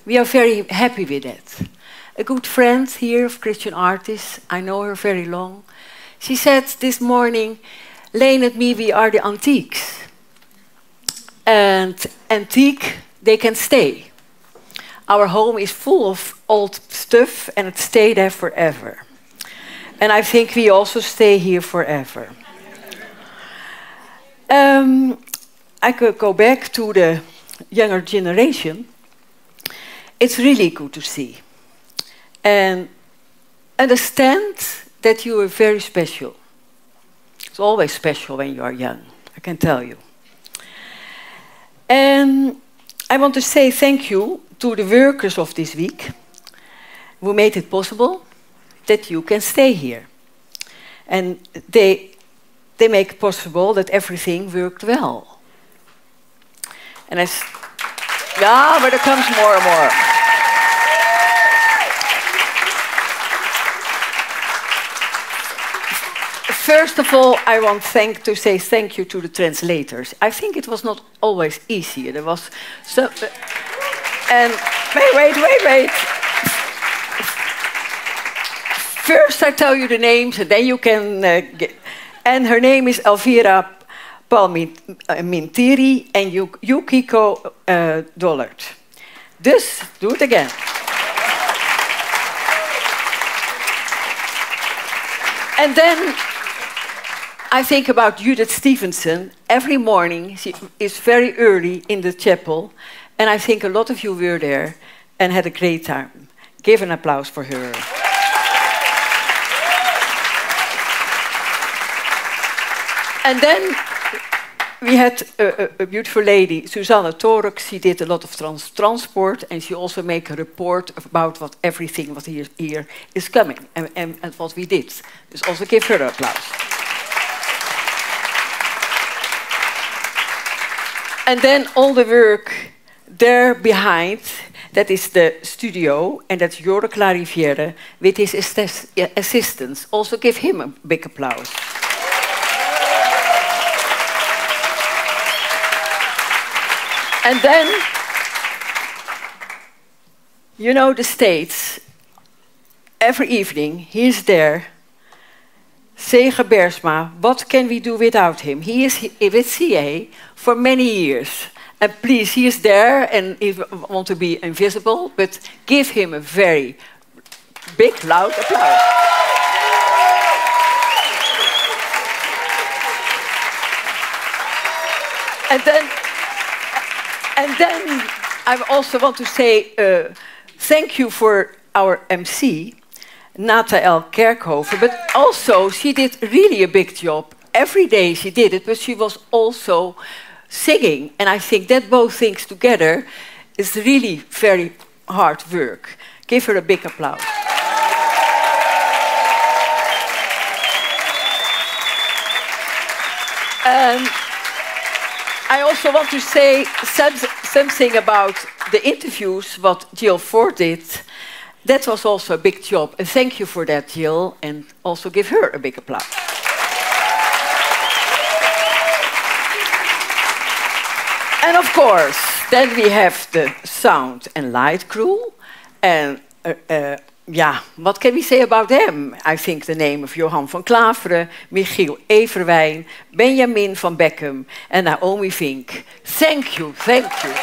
Speaker 14: We are very happy with that. A good friend here of Christian artists, I know her very long. She said this morning, Lane and me, we are the antiques. And antique, they can stay. Our home is full of old stuff and it stayed there forever. And I think we also stay here forever. I could go back to the younger generation. It's really good to see. And understand that you are very special. It's always special when you are young, I can tell you. And I want to say thank you to the workers of this week who made it possible that you can stay here. And they make it possible that everything worked well. And yeah, but there comes more and more. First of all, I want to say thank you to the translators. I think it was not always easy. There was so, and wait. First, I tell you the names, and then you can get. And her name is Elvira Palminteri and Yukiko Dollard. Dus, do it again. And then I think about Judith Stevenson. Every morning, she is very early in the chapel, and I think a lot of you were there and had a great time. Give an applause for her. And then we had a beautiful lady, Susanne Torek. She did a lot of transport, and she also made a report about what everything what here is coming and what we did. Dus also give her an applause. And then all the work there behind, that is the studio, and that's Yorick La Rivière with his assistants. Also give him a big applause. And then, you know the States, every evening he's there. Zeger Bergsma, what can we do without him? He is with CA for many years. And please, he is there and he wants to be invisible, but give him a very big, loud applause. And then I also want to say thank you for our MC. Nataël Kerkhoven, but also she did really a big job. Every day she did it, but she was also singing. And I think that both things together is really very hard work. Give her a big applause. I also want to say something about the interviews, what Jill Ford did. That was also a big job. And thank you for that, Jill. And also give her a big applause. And of course, then we have the sound and light crew. And yeah, what can we say about them? I think the name of Johan van Klaveren, Michiel Everwijn, Benjamin van Beckham, and Naomi Vink. Thank you, thank you.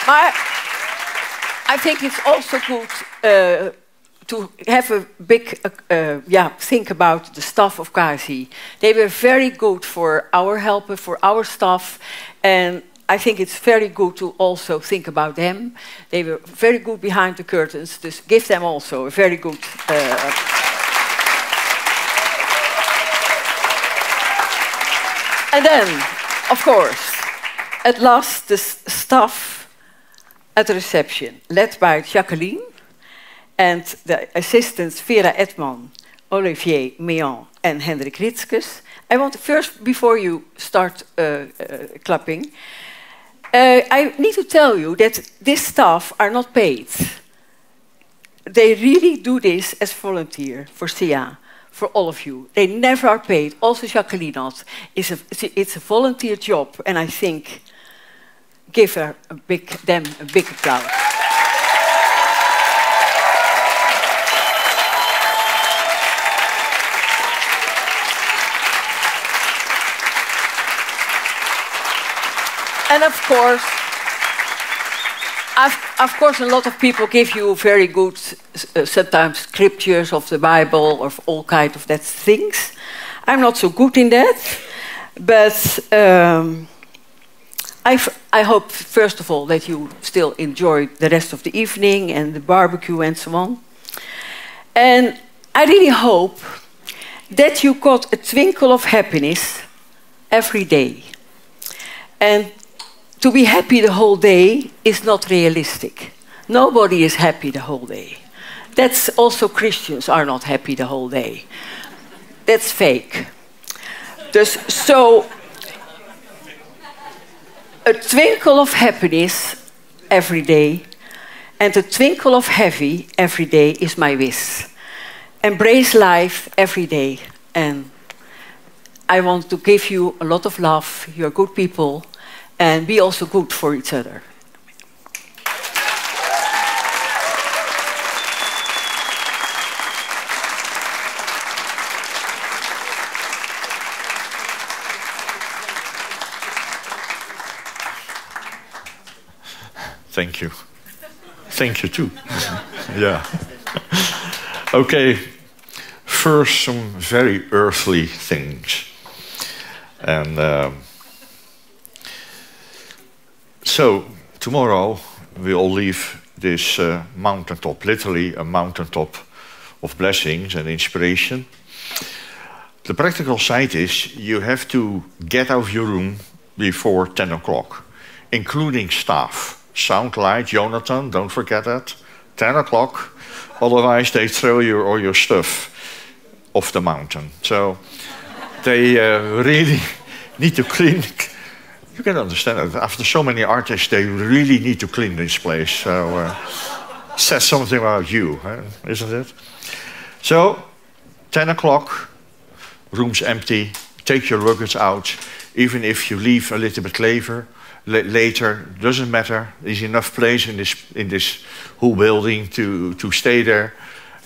Speaker 14: But I think it's also good to have a big think about the staff of KSI. They were very good for our help, for our staff, and I think it's very good to also think about them. They were very good behind the curtains, dus give them also a very good... And then, of course, at last the staff at the reception, led by Jacqueline, and the assistants Vera Edman, Olivier Meon, and Hendrik Ritskes. I want to first, before you start clapping, I need to tell you that this staff are not paid. They really do this as volunteer for CA, for all of you. They never are paid. Also Jacqueline not. It's a volunteer job, and I think give them a big applause. And of course, a lot of people give you very good, sometimes scriptures of the Bible or all kinds of that things. I'm not so good in that, but I hope, first of all, that you still enjoy the rest of the evening and the barbecue and so on. And I really hope that you got a twinkle of happiness every day. And to be happy the whole day is not realistic. Nobody is happy the whole day. That's also Christians are not happy the whole day. That's fake. So a twinkle of happiness every day and a twinkle of heavy every day is my wish. Embrace life every day. And I want to give you a lot of love. You're good people. And be also good for each other.
Speaker 15: Thank you. Thank you too. Yeah. Okay. First, some very earthly things. And so tomorrow we all leave this mountaintop, literally a mountaintop of blessings and inspiration. The practical side is you have to get out of your room before 10 o'clock, including staff. Sound, light, Jonathan, don't forget that. 10 o'clock, otherwise they throw all your stuff off the mountain. So they really need to clean. You can understand that. After so many artists, they really need to clean this place. So says something about you, isn't it? So 10 o'clock, room's empty. Take your luggage out. Even if you leave a little bit later, doesn't matter. There's enough place in this whole building to stay there.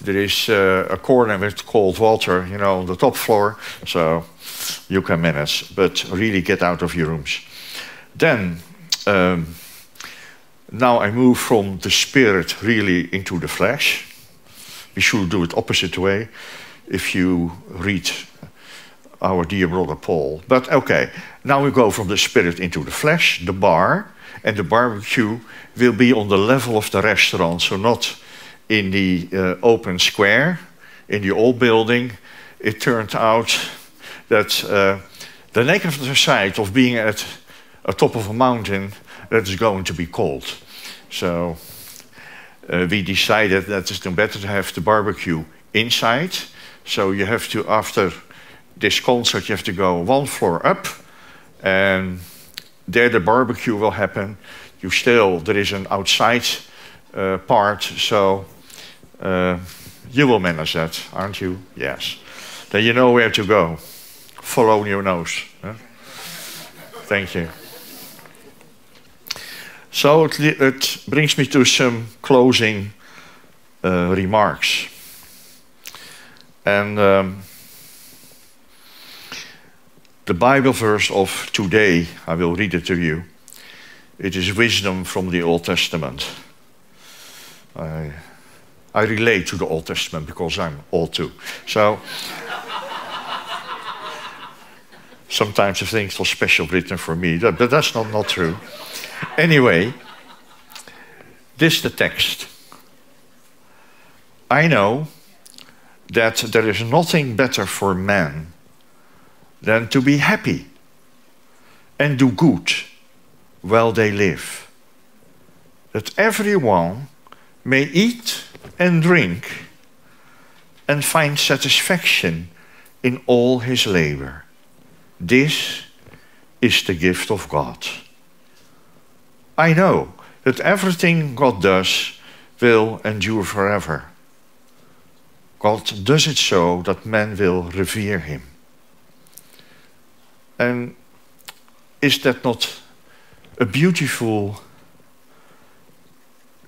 Speaker 15: There is a corner with cold water, on the top floor, so you can manage. But really get out of your rooms. Then, now I move from the spirit really into the flesh. We should do it opposite way if you read our dear brother Paul. But okay, now we go from the spirit into the flesh, the bar, and the barbecue will be on the level of the restaurant, so not in the open square, in the old building. It turned out that the negative side of being at the top of a mountain, that is going to be cold. So we decided that it's better to have the barbecue inside. So you have to, after this concert, you have to go 1 floor up, and there the barbecue will happen. There is an outside part, so you will manage that, aren't you? Yes. Then you know where to go. Follow your nose. Huh? Thank you. So it brings me to some closing remarks. And the Bible verse of today, I will read it to you. It is wisdom from the Old Testament. I relate to the Old Testament because I'm old too. So sometimes I think it was special written for me, but that's not true. Anyway, this is the text. I know that there is nothing better for man than to be happy and do good while they live, that everyone may eat and drink and find satisfaction in all his labor. This is the gift of God. I know that everything God does will endure forever. God does it so that men will revere him. And is that not a beautiful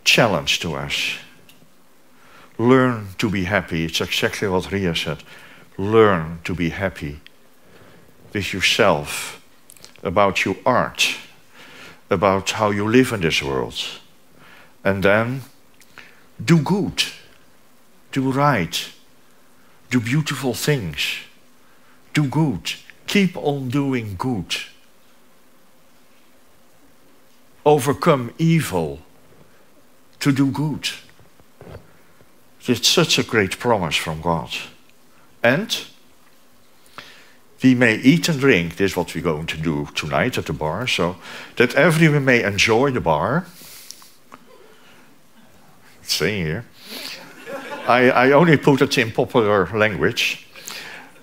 Speaker 15: challenge to us? Learn to be happy. It's exactly what Ria said. Learn to be happy with yourself, about your art, about how you live in this world. And then do good, do right, do beautiful things, do good, keep on doing good. Overcome evil to do good. It's such a great promise from God. And we may eat and drink, this is what we're going to do tonight at the bar, so that everyone may enjoy the bar. It's saying here. I only put it in popular language.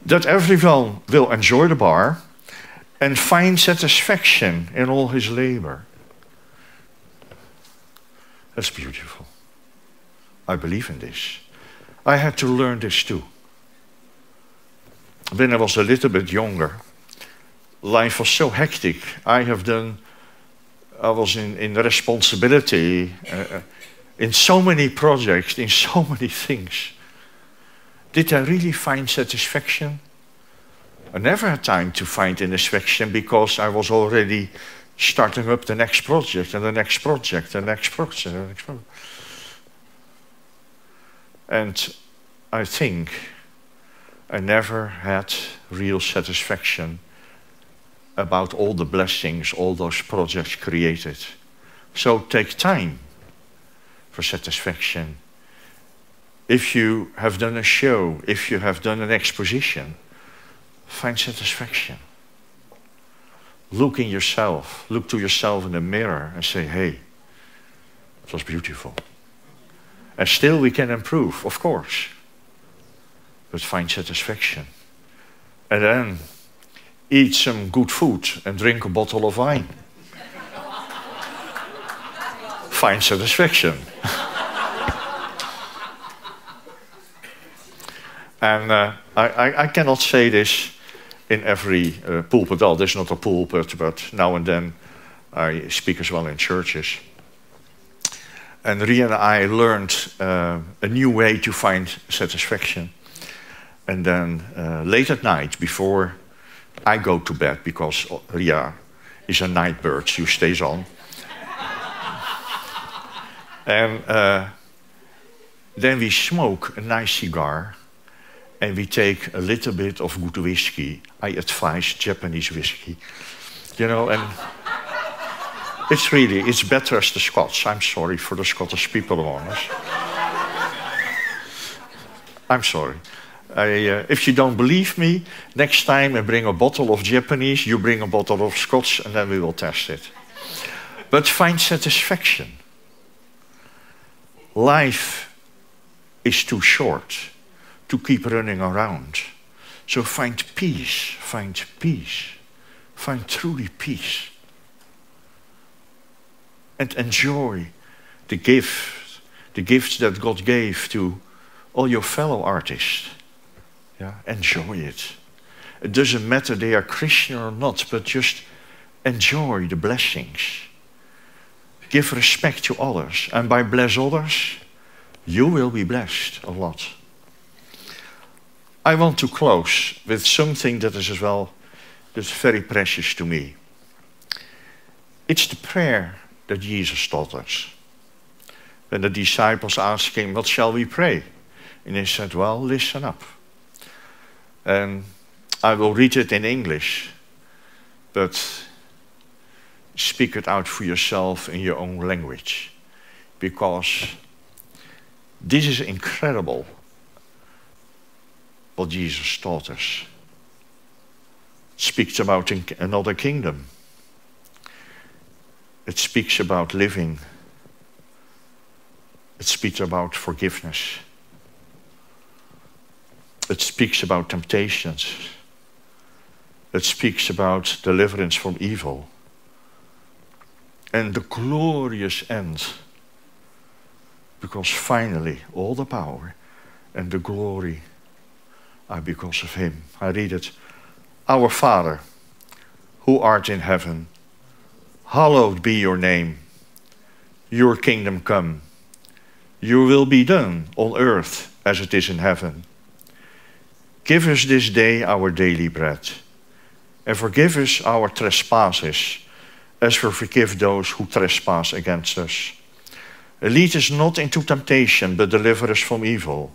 Speaker 15: That everyone will enjoy the bar and find satisfaction in all his labor. That's beautiful. I believe in this. I had to learn this too. When I was a little bit younger, life was so hectic. I was in responsibility, in so many projects, in so many things. Did I really find satisfaction? I never had time to find satisfaction because I was already starting up the next project and the next project and the next project and the next project. And I think I never had real satisfaction about all the blessings all those projects created. So take time for satisfaction. If you have done a show, if you have done an exposition, find satisfaction. Look to yourself in the mirror and say, hey, it was beautiful. And still we can improve, of course. But find satisfaction. And then eat some good food and drink a bottle of wine. Find satisfaction. And I cannot say this in every pulpit. Well, there's not a pulpit, but now and then I speak as well in churches. And Ria and I learned a new way to find satisfaction. And then late at night, before I go to bed, because Ria is a night bird, she stays on. And then we smoke a nice cigar, and we take a little bit of good whiskey. I advise Japanese whiskey, and It's better as the Scots. I'm sorry for the Scottish people among us. I'm sorry. If you don't believe me, next time I bring a bottle of Japanese, you bring a bottle of Scotch, and then we will test it. But find satisfaction. Life is too short to keep running around. So find peace, find peace, find truly peace. And enjoy the gifts that God gave to all your fellow artists. Yeah, enjoy it. It doesn't matter they are Christian or not, but just enjoy the blessings. Give respect to others, and by bless others, you will be blessed a lot. I want to close with something that is as well that's very precious to me. It's the prayer that Jesus taught us. When the disciples asked him, what shall we pray? And he said, well, listen up. And I will read it in English, but speak it out for yourself in your own language. Because this is incredible what Jesus taught us. It speaks about another kingdom. It speaks about living. It speaks about forgiveness. It speaks about temptations. It speaks about deliverance from evil. And the glorious end. Because finally, all the power and the glory are because of him. I read it. Our Father, who art in heaven, hallowed be your name. Your kingdom come. Your will be done on earth as it is in heaven. Give us this day our daily bread, and forgive us our trespasses, as we forgive those who trespass against us. And lead us not into temptation, but deliver us from evil.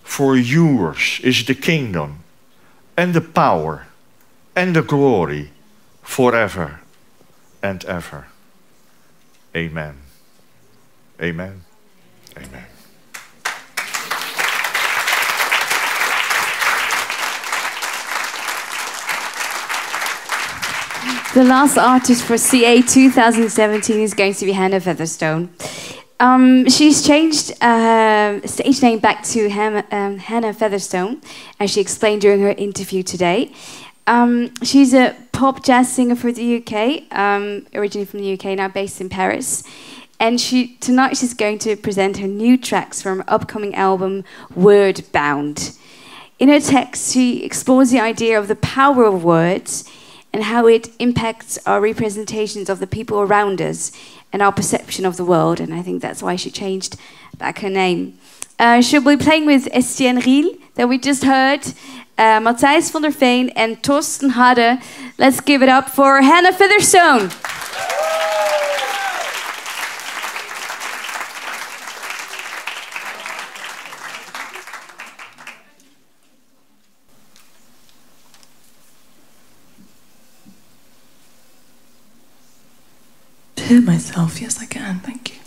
Speaker 15: For yours is the kingdom, and the power, and the glory, forever and ever. Amen. Amen. Amen.
Speaker 1: The last artist for CA 2017 is going to be Hannah Featherstone. She's changed stage name back to Hannah Featherstone, as she explained during her interview today. She's a pop jazz singer for the UK, originally from the UK, now based in Paris. And tonight she's going to present her new tracks from her upcoming album, Word Bound. In her text, she explores the idea of the power of words and how it impacts our representations of the people around us and our perception of the world. And I think that's why she changed back her name. She'll be playing with Estienne Ryle, that we just heard, Matthijs van der Veen and Torsten Hadde. Let's give it up for Hannah Featherstone.
Speaker 3: Hear myself, yes I can, thank you.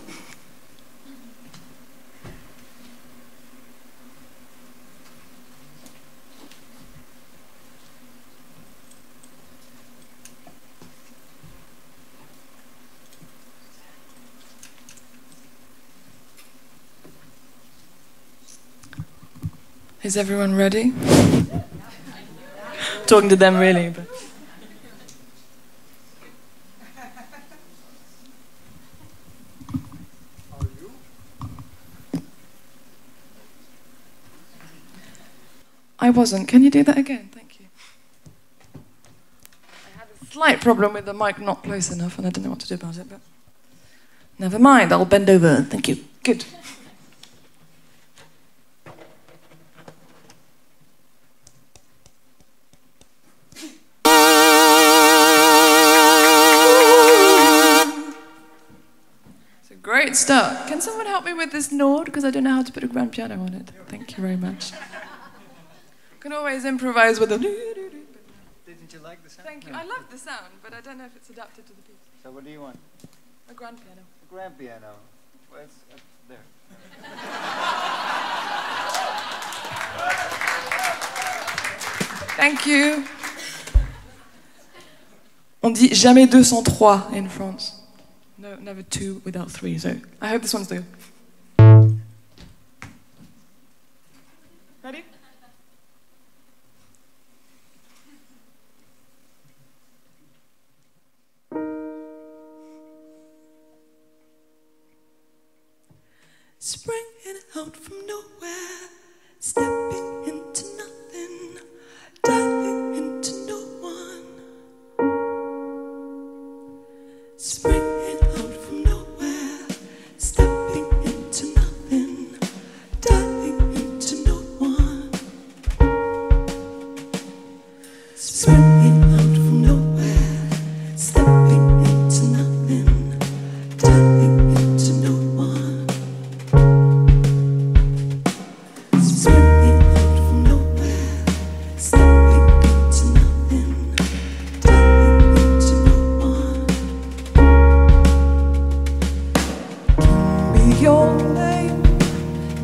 Speaker 3: Is everyone ready? Talking to them really, but I wasn't. Can you do that again? Thank you. I had a slight problem with the mic not close enough and I didn't know what to do about it, but never mind, I'll bend over. Thank you. Good. It's a great start. Can someone help me with this Nord? Because I don't know how to put a grand piano on it. Thank you very much. Can always improvise with a. Didn't
Speaker 5: you like the sound?
Speaker 3: Thank you. I love the sound, but I don't know if it's adapted to the piece.
Speaker 5: So what do you want?
Speaker 16: A grand piano.
Speaker 5: A grand piano. Well, it's up there.
Speaker 16: Thank you. On dit jamais 2 sans 3 in France. No, never 2 without 3. So I hope this one's good. Ready?
Speaker 3: Springing out from nowhere, stepping into nothing, diving into no one. Springing out from nowhere, stepping into nothing, diving into no one. Springing out from nowhere, stepping into nothing, diving into no one. Springing out from nowhere, stepping into nothing, diving into no one. Give me your name,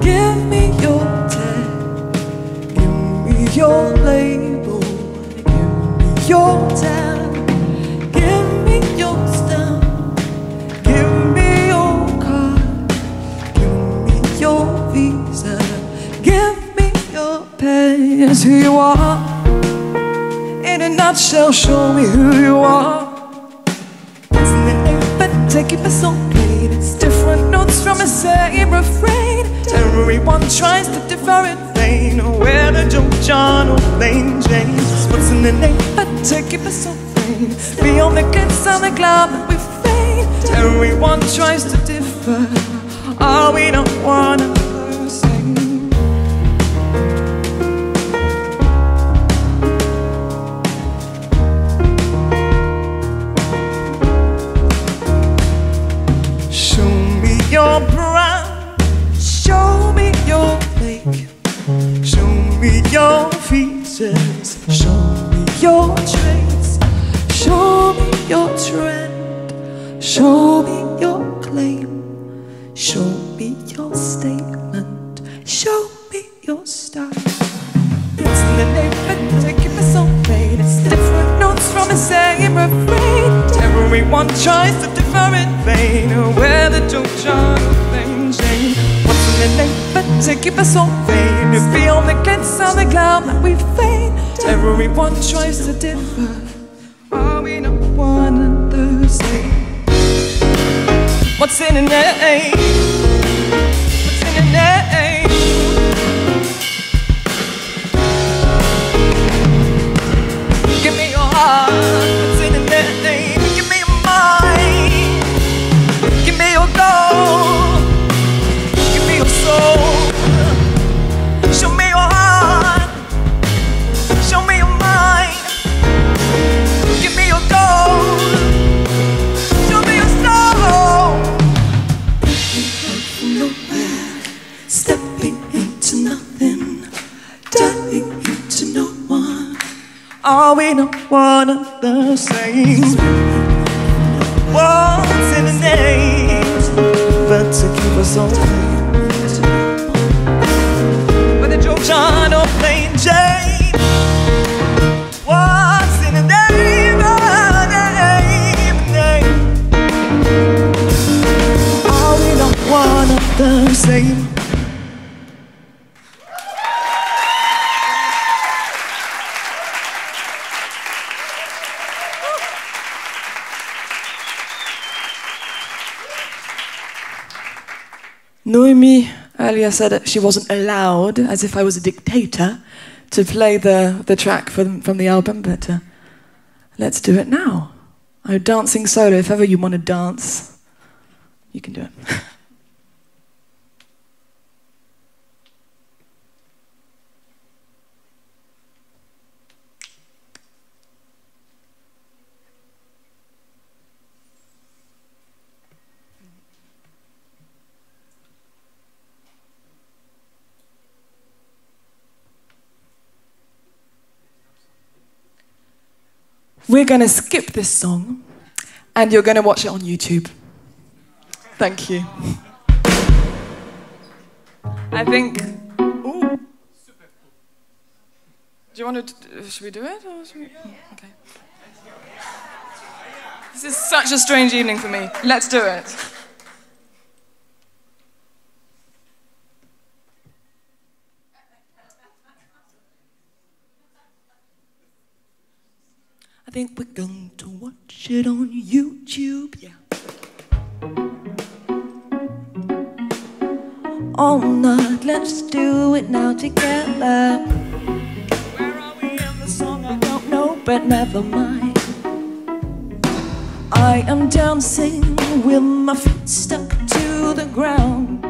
Speaker 3: give me your tag, give me your label, give me your tag, give me your stamp, give me your card, give me your visa, give me your pay. It's who you are. In a nutshell, show me who you are. It's in the name, but take it for so plain. It's different notes from a same refrain. Everyone tries to differ in vain. Where the Joe John or plain James. What's in the name, but take it for so plain. Beyond the glitz and the glam that we feign. Everyone tries to differ. Are we not one and the same? Show me your brand, show me your lake, show me your features, show me your traits, show me your trend, show me your claim, show me your statement, show me your style. It's in the name, but take it for so plain. It's different notes from the same refrain. Everyone tries to differ in vain. Where the Joe John or plain Jane. What's in the name, but take it for so vain. Beyond the glitz and the glam that we feign. Everyone tries to differ. Are we not one and the same? What's in a name? What's in a name? Give me your heart. What's in a name? Give me your mind. Give me your goal. Give me your soul. Show me your heart. Show me your mind. Give me your goal. Show me your soul. From nowhere, stepping into nothing, diving into no one. Are we not one and the same? What's in the name? But to keep us all whether Joe John or plain Jane. What's in the name? Name. Are we not one and the same? Noemie earlier said that she wasn't allowed, as if I was a dictator, to play the track from the album, but let's do it now. I'm dancing solo. If ever you want to dance, you can do it. We're going to skip this song
Speaker 16: and you're going to watch it on YouTube. Thank you. I think... Ooh. Do you want to... Should we do it? Or should we? Okay. This is such a strange evening for me. Let's do it. I think we're going to watch it on YouTube, yeah. All night, let's do it now together. Where are we in the song? I don't know, but never mind. I am dancing with my feet stuck to the ground.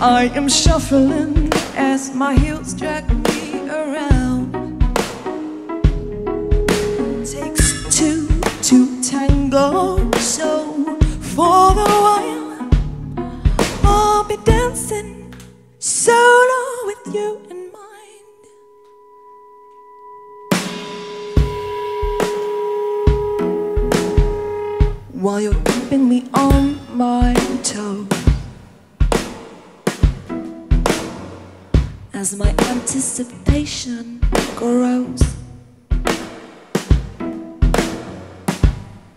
Speaker 16: I am shuffling as my heels drag me around. It takes two to tango, so for the while I'll be dancing solo with you in mind. While you're keeping me on my toes, as my anticipation grows.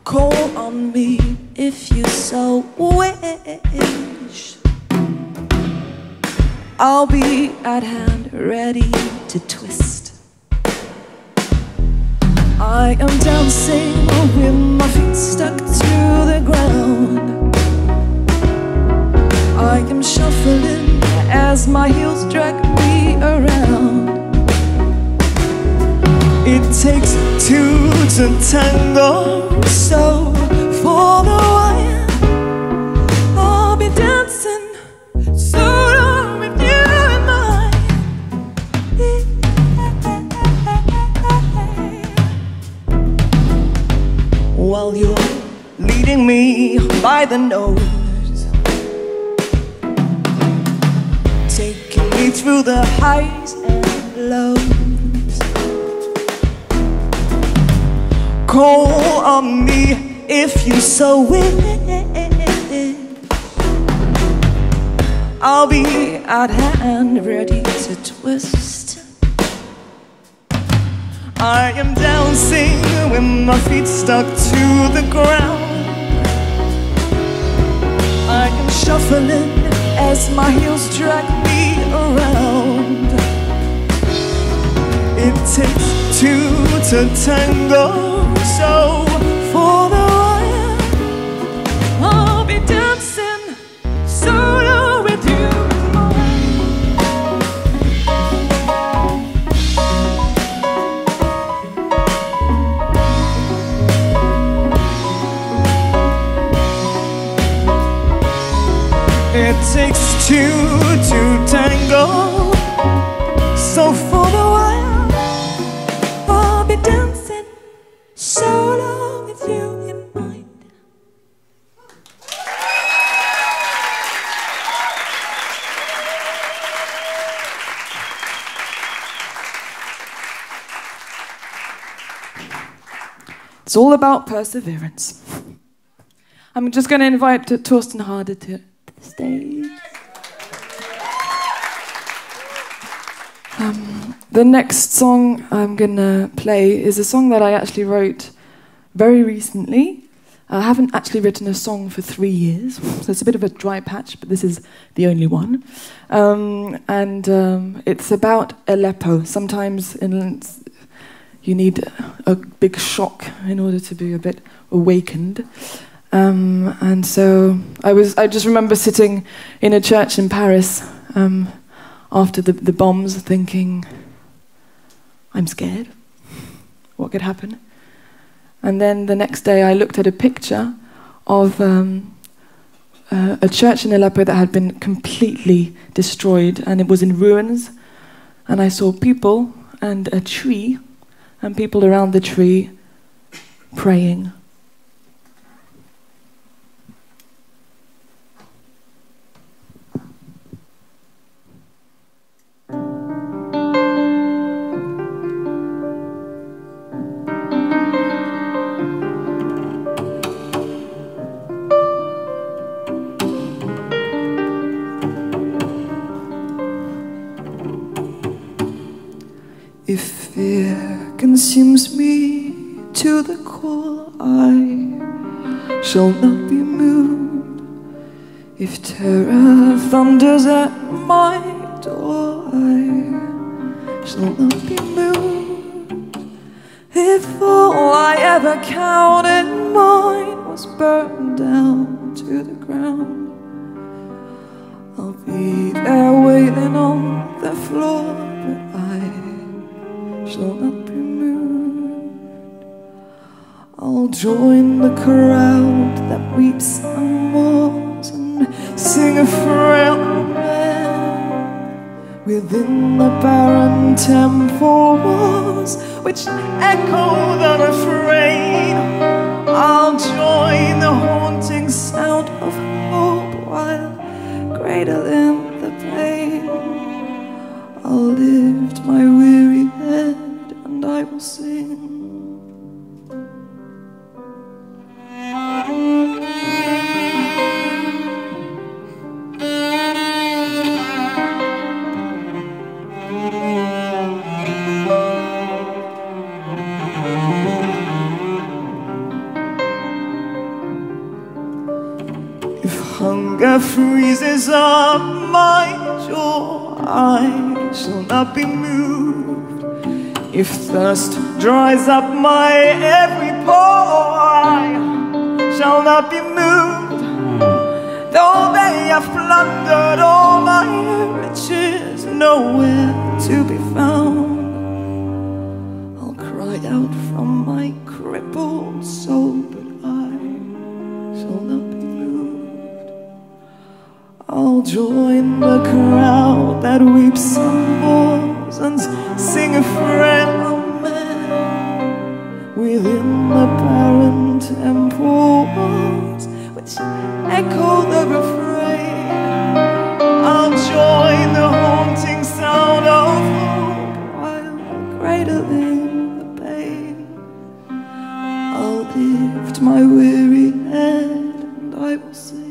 Speaker 16: Call on me if you so wish. I'll be at hand, ready to twist. I am dancing with my feet stuck to the ground. I am shuffling as my heels drag me around. It takes two to tango, so for the while I'll be dancing solo with you in mind. While you're leading me by the nose, taking me through the highs and lows. Call on me if you so wish. I'll be at hand, ready to twist. I am dancing with my feet stuck to the ground. I am shuffling as my heels drag me around. It takes two to tango, so for the while I'll be dancing solo with you. It takes two to tango, so for the while I'll be dancing solo with you in mind. It's all about perseverance. I'm just going to invite Torsten Harder to the stage. The next song I'm going to play is a song that I actually wrote very recently. I haven't actually written a song for 3 years, so it's a bit of a dry patch, but this is the only one. It's about Aleppo. Sometimes you need a big shock in order to be a bit awakened. And so I just remember sitting in a church in Paris after the bombs, thinking, I'm scared. What could happen? And then the next day I looked at a picture of a church in Aleppo that had been completely destroyed, and it was in ruins. And I saw people and a tree, and people around the tree praying.
Speaker 3: consumes me to the core. I shall not be moved if terror thunders at my door. I shall not be moved if all I ever counted mine was burned down to the ground. I'll be there waiting on the floor, but I shall not be moved. I'll join the crowd that weeps and mourns and sing a frail amen within the barren temple walls which echo the refrain. I'll join the haunting sound of hope while cradling the pain. I'll lift my weary head and I will sing. Hunger freezes up my jaw, I shall not be moved. If thirst dries up my every pore, I shall not be moved. Though they have plundered all my riches, nowhere to be found, I'll cry out from my crippled soul, but I shall not be. I'll join the crowd that weeps and mourns and sing a frail amen within the barren temple walls which echo the refrain. I'll join the haunting sound of hope while cradling the pain. I'll lift my weary head and I will sing.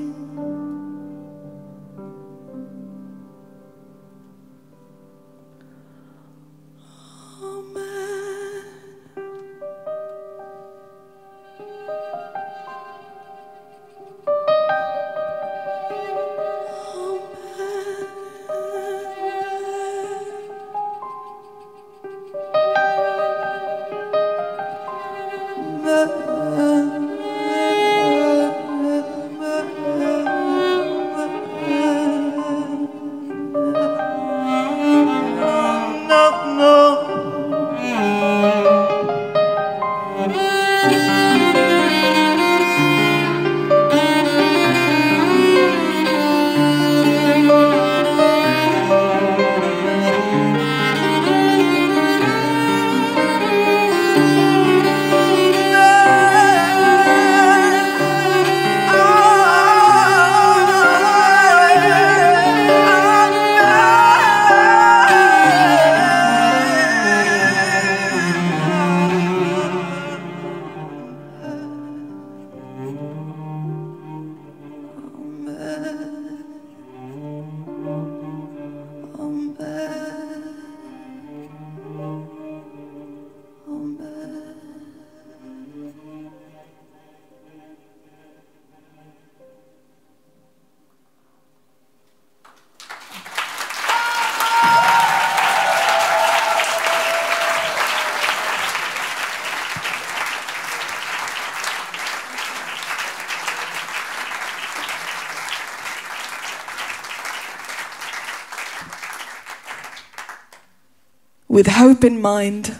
Speaker 3: With hope in mind,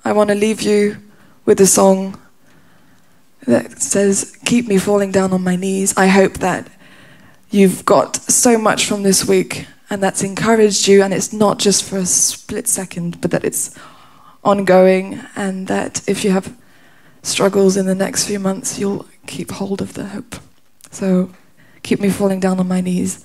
Speaker 3: I want to leave you with a song that says, keep me falling down on my knees. I hope that you've got so much from this week and that's encouraged you, and it's not just for a split second, but that it's ongoing, and that if you have struggles in the next few months, you'll keep hold of the hope. So keep me falling down on my knees.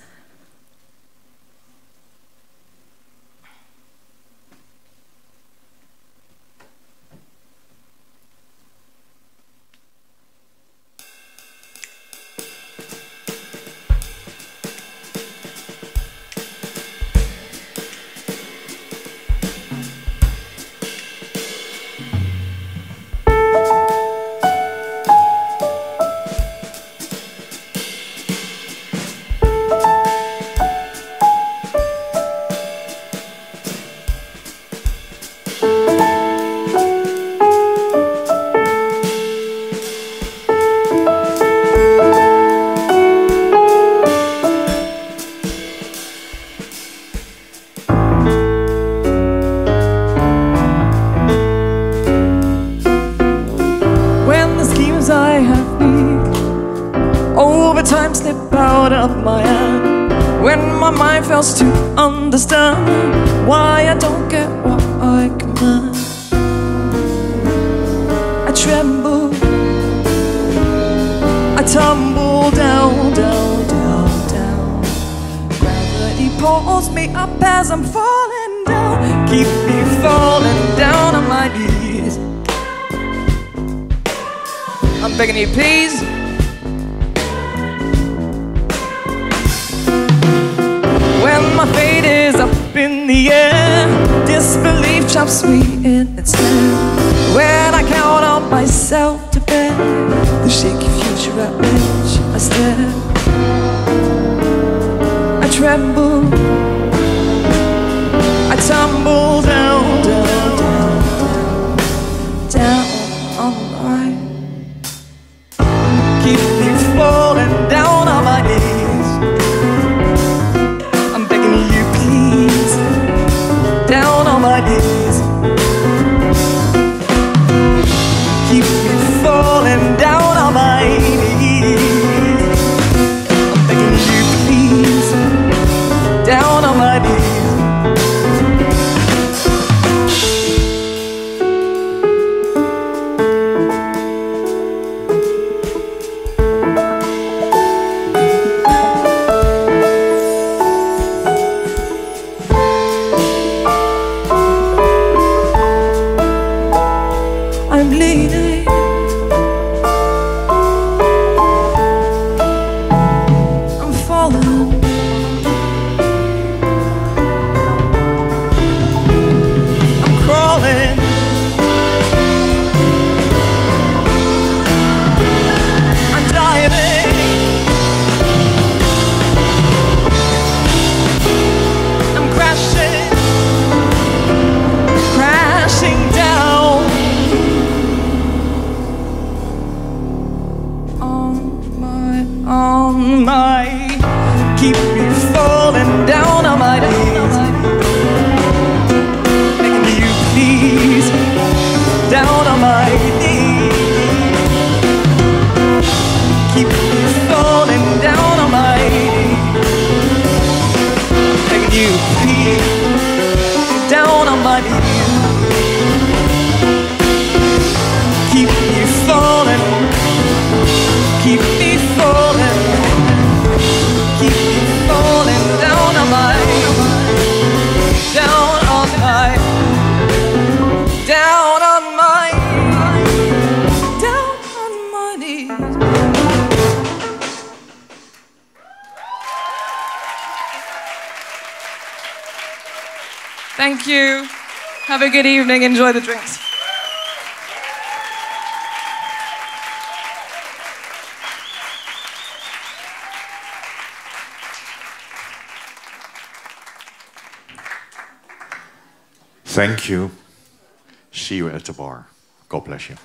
Speaker 3: slip out of my hand when my mind fails to understand why I don't get what I command. I tremble, I tumble down, down, down, down. Gravity pulls me up as I'm falling down. Keep me falling down on my knees. I'm begging you, please. When my fate is up in the air, disbelief traps me in its hand. When I count on myself to bear the shaky future at which I stare, I tremble, I tumble down, down, down, down, down on my. Keep me falling down on my knees. I'm begging you, please, down on my knees. Keep me falling down on my knees. I'm begging you, please, down on my knees. I'm bleeding. I'm falling. I'm crawling. I'm diving. I'm crashing. Crashing down. On my, keep me falling down on my knees. Begging you, please, down on my knees. Keep me falling down on my knees. Begging you, please, down on my knees. Keep me falling. Keep me falling, keep me falling down on my, down on my, down on my, down on my knees. Thank you. Have a good evening. Enjoy the drinks.
Speaker 15: Thank you. See you at the bar. God bless you.